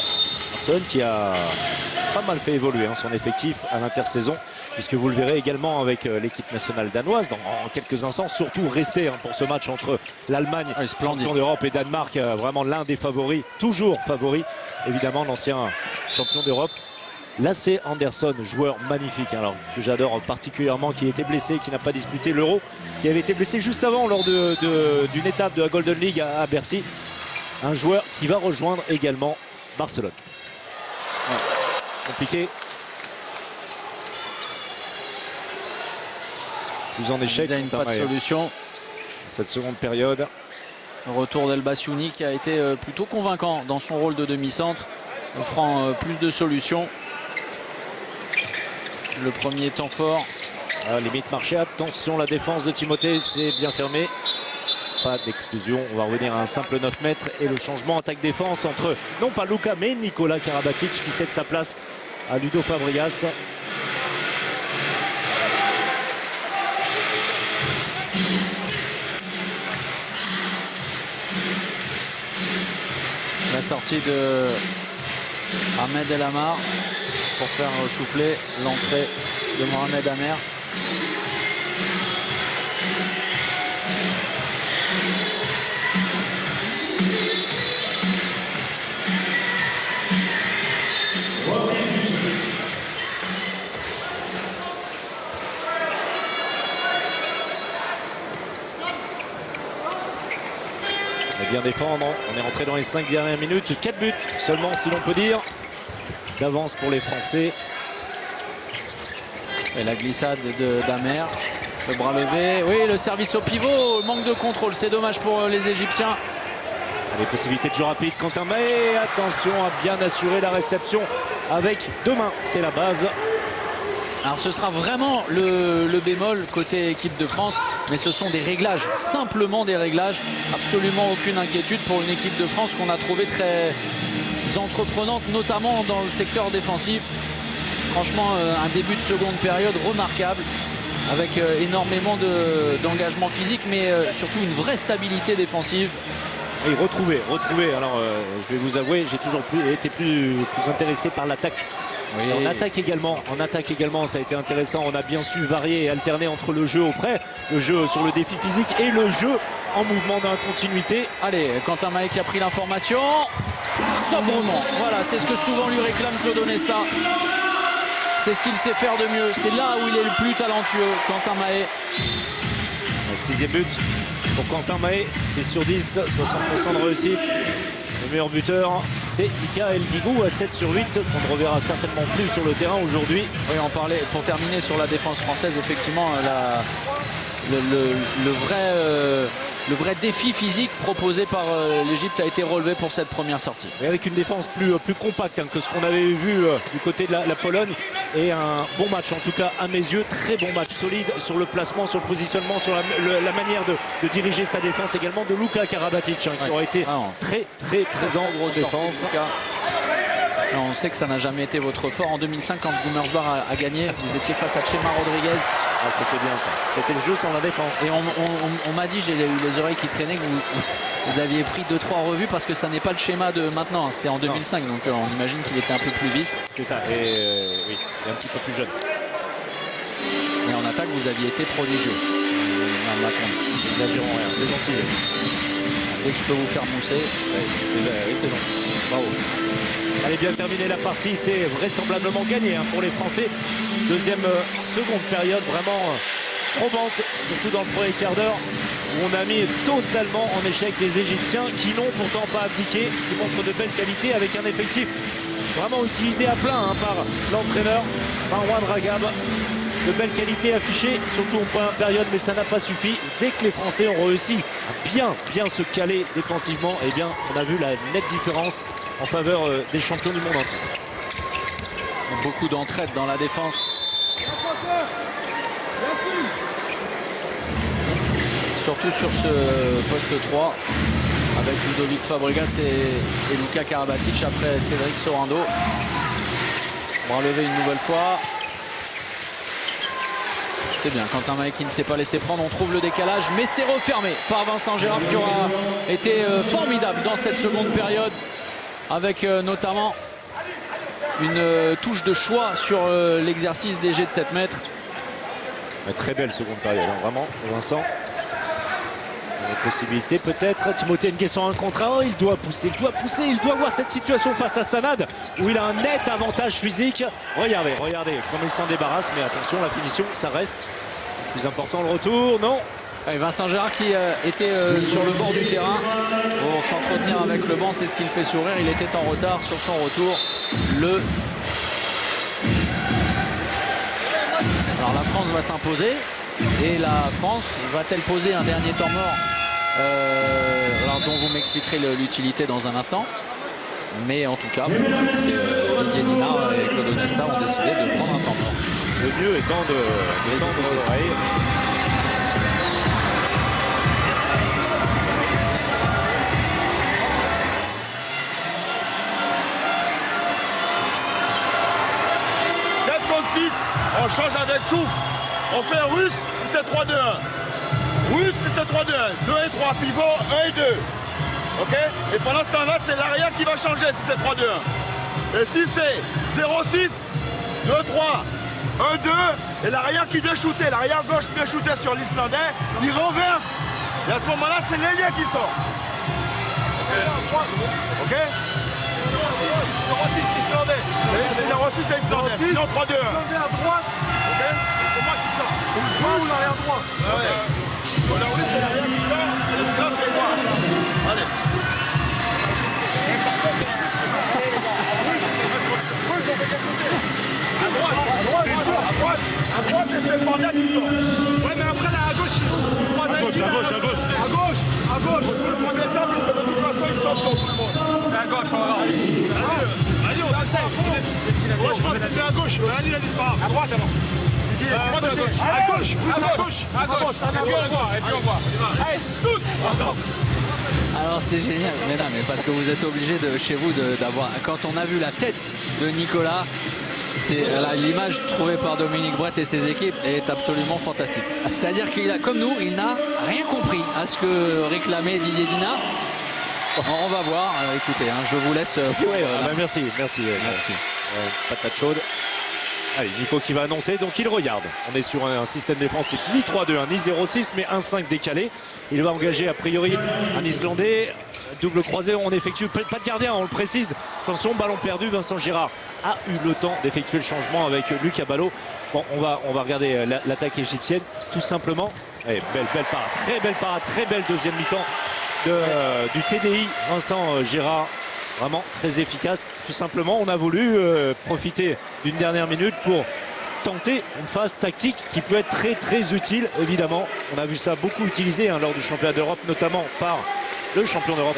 Speaker 2: Barcelone qui a pas mal fait évoluer son effectif à l'intersaison, puisque vous le verrez également avec l'équipe nationale danoise en quelques instants, surtout rester pour ce match entre l'Allemagne, champion d'Europe, et Danemark, vraiment l'un des favoris, toujours favori, évidemment l'ancien champion d'Europe. Lasse Andersson, joueur magnifique, alors que j'adore particulièrement, qui était blessé, qui n'a pas disputé l'Euro, qui avait été blessé juste avant lors d'une étape de la Golden League à Bercy. Un joueur qui va rejoindre également Barcelone. Ouais. Compliqué. Plus en échec.
Speaker 1: Pas de solution.
Speaker 2: Cette seconde période.
Speaker 1: Retour d'El Bassiouni qui a été plutôt convaincant dans son rôle de demi-centre, offrant plus de solutions. Le premier temps fort.
Speaker 2: Limite marché, attention, la défense de Timothée, c'est bien fermé. Pas d'exclusion, on va revenir à un simple 9 mètres. Et le changement attaque-défense entre, non pas Luka, mais Nicolas Karabatic, qui cède sa place à Ludo Fabrias.
Speaker 1: La sortie de Ahmed El Amar pour faire souffler l'entrée de Mohamed Amer.
Speaker 2: On va bien défendre. On est rentré dans les 5 dernières minutes. 4 buts seulement, si l'on peut dire, d'avance pour les Français.
Speaker 1: Et la glissade d'Amer. Le bras levé. Oui, le service au pivot. Manque de contrôle. C'est dommage pour les Égyptiens.
Speaker 2: Les possibilités de jeu rapide. Quentin Mahé. Attention à bien assurer la réception avec 2 mains. C'est la base.
Speaker 1: Alors ce sera vraiment le bémol côté équipe de France, mais ce sont des réglages, simplement des réglages, absolument aucune inquiétude pour une équipe de France qu'on a trouvé très entreprenante, notamment dans le secteur défensif. Franchement, un début de seconde période remarquable, avec énormément d'engagement physique, mais surtout une vraie stabilité défensive.
Speaker 2: Et retrouver. Alors je vais vous avouer, j'ai toujours été plus intéressé par l'attaque. Oui. En attaque également, ça a été intéressant. On a bien su varier et alterner entre le jeu auprès, le jeu sur le défi physique et le jeu en mouvement dans la continuité.
Speaker 1: Allez, Quentin Mahé qui a pris l'information. Sobrement, voilà, c'est ce que souvent lui réclame Claude Onesta. C'est ce qu'il sait faire de mieux. C'est là où il est le plus talentueux, Quentin Mahé.
Speaker 2: Le 6e but pour Quentin Mahé, 6 sur 10, 60% de réussite. Le meilleur buteur, c'est Mikaël Guigou à 7 sur 8, qu'on ne reverra certainement plus sur le terrain aujourd'hui.
Speaker 1: Oui, on parlait, pour terminer sur la défense française, effectivement, le vrai défi physique proposé par l'Égypte a été relevé pour cette première sortie.
Speaker 2: Et avec une défense plus compacte que ce qu'on avait vu du côté de la Pologne. Et un bon match, en tout cas à mes yeux, très bon match, solide sur le placement, sur le positionnement, sur la manière de diriger sa défense également de Luka Karabatic, qui aurait été très présent en grosse défense.
Speaker 1: Non, on sait que ça n'a jamais été votre fort. En 2005, quand Gummersbach a gagné, vous étiez face à Chema Rodriguez.
Speaker 2: Ah, c'était bien ça. C'était le jeu sans la défense.
Speaker 1: Et on m'a dit, j'ai eu les oreilles qui traînaient, que vous aviez pris 2-3 revues parce que ça n'est pas le schéma de maintenant. C'était en 2005, donc on imagine qu'il était un peu plus vite.
Speaker 2: C'est ça, et oui, il est un petit peu plus jeune.
Speaker 1: Mais en attaque, vous aviez été prodigieux.
Speaker 2: Nous n'avirons rien, c'est gentil.
Speaker 1: Dès que je peux vous faire mousser.
Speaker 2: Oui, c'est bon. Bravo. Allez, bien terminer la partie, c'est vraisemblablement gagné pour les Français. Deuxième, seconde période vraiment probante, surtout dans le premier quart d'heure, où on a mis totalement en échec les Égyptiens qui n'ont pourtant pas abdiqué, qui montrent de belles qualités avec un effectif vraiment utilisé à plein par l'entraîneur Marwan Ragab. De belles qualités affichées, surtout en première période, mais ça n'a pas suffi. Dès que les Français ont réussi à bien se caler défensivement, eh bien, on a vu la nette différence en faveur des champions du monde entier.
Speaker 1: Beaucoup d'entraide dans la défense. Surtout sur ce poste 3, avec Ludovic Fabregas et Luka Karabatic après Cédric Sorando. On va relever une nouvelle fois. C'est bien, Quentin Mahé qui ne s'est pas laissé prendre, on trouve le décalage, mais c'est refermé par Vincent Gérard qui aura été formidable dans cette seconde période, avec notamment une touche de choix sur l'exercice des jets de 7 mètres.
Speaker 2: Une très belle seconde période, vraiment, Vincent. Une possibilité peut-être. Timothée Nguessan 1 contre 1, il doit pousser, il doit voir cette situation face à Sanad, où il a un net avantage physique. Regardez comment il s'en débarrasse, mais attention, la finition, ça reste plus important. Le retour, non.
Speaker 1: Et Vincent Gérard qui était sur le bord du terrain pour s'entretenir avec le banc, c'est ce qui le fait sourire. Il était en retard sur son retour. Alors la France va s'imposer. Et la France va-t-elle poser un dernier temps mort dont vous m'expliquerez l'utilité dans un instant. Mais en tout cas, Didier Dinard et Claude Onesta ont décidé de prendre un temps mort.
Speaker 2: Le mieux étant de tendre l'oreille.
Speaker 3: On change avec Chouf. On fait russe si c'est 3-2-1. Russe si c'est 3-2-1. 2 et 3 pivots, 1 et 2. Ok? Et pendant ce temps-là, c'est l'arrière qui va changer si c'est 3-2-1. Et si c'est 0-6, 2-3, 1-2, et l'arrière qui vient shooter, l'arrière gauche vient shooter sur l'Islandais, il renverse. Et à ce moment-là, c'est l'ailier qui sort. Ok? C'est 0-6 et Islandais. Sinon 3-2-1. À droite. Ok? C'est moi qui sors. Moi ou l'arrière droit? Ouais. L'arrière qui sort, et ça c'est moi. Allez. À droite, c'est le bordel, tout ça. Ouais, mais après, là, à gauche, à gauche. Combien de temps, parce que de toute façon, ils sortent sur tout le monde. C'est à gauche, on va voir. Allez, on essaie. Ouais, je pense que c'était à gauche. Allez, il a disparu. À droite, alors. À gauche. Et puis on voit. Allez, tous ensemble.
Speaker 1: Alors c'est génial, mais non, mais parce que vous êtes obligé de chez vous d'avoir. Quand on a vu la tête de Nicolas, c'est l'image trouvée par Dominique Brett et ses équipes est absolument fantastique. C'est-à-dire qu'il a, comme nous, il n'a rien compris à ce que réclamait Didier Dinard. On va voir. Écoutez, hein, je vous laisse.
Speaker 2: Merci. Patate chaude. Allez, Nico qui va annoncer, donc il regarde. On est sur un système défensif ni 3-2-1, ni 0-6, mais 1-5 décalé. Il va engager a priori un Islandais. Double croisé, on effectue pas de gardien, on le précise. Attention, ballon perdu, Vincent Girard a eu le temps d'effectuer le changement avec Lucas Ballot. Bon, on va regarder l'attaque égyptienne, tout simplement. Allez, belle parade, très belle deuxième mi-temps du TDI, Vincent Girard. Vraiment très efficace. Tout simplement, on a voulu profiter d'une dernière minute pour tenter une phase tactique qui peut être très utile, évidemment. On a vu ça beaucoup utilisé lors du championnat d'Europe, notamment par le champion d'Europe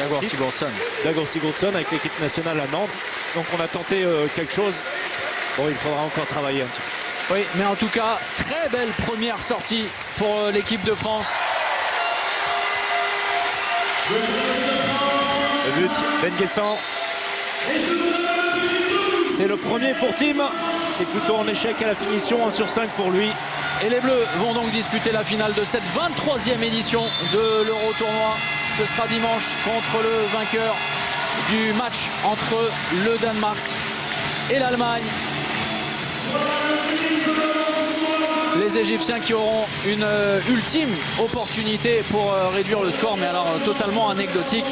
Speaker 2: Dagur Sigurdsson avec l'équipe nationale à Nantes. Donc on a tenté quelque chose. Bon, il faudra encore travailler un petit peu.
Speaker 1: Oui, mais en tout cas, très belle première sortie pour l'équipe de France.
Speaker 2: Le but, Ben Guessant. C'est le premier pour Tim. C'est plutôt en échec à la finition, 1 sur 5 pour lui.
Speaker 1: Et les Bleus vont donc disputer la finale de cette 23e édition de l'Euro-Tournoi. Ce sera dimanche contre le vainqueur du match entre le Danemark et l'Allemagne. Les Égyptiens qui auront une ultime opportunité pour réduire le score, mais alors totalement anecdotique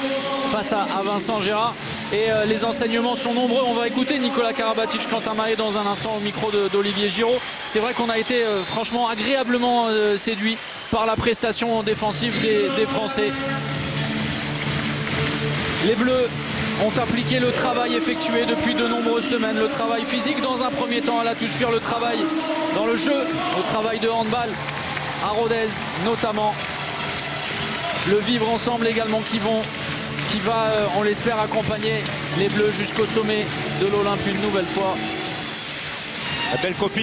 Speaker 1: face à Vincent Girard. Et les enseignements sont nombreux. On va écouter Nicolas Karabatic Quentin Mahé dans un instant au micro d'Olivier Giraud. C'est vrai qu'on a été franchement agréablement séduit par la prestation défensive des Français. Les Bleus ont appliqué le travail effectué depuis de nombreuses semaines. Le travail physique dans un premier temps à la Tussure, le travail dans le jeu, le travail de handball à Rodez notamment. Le vivre ensemble également qui va, on l'espère, accompagner les Bleus jusqu'au sommet de l'Olympe une nouvelle fois.
Speaker 2: La belle copie.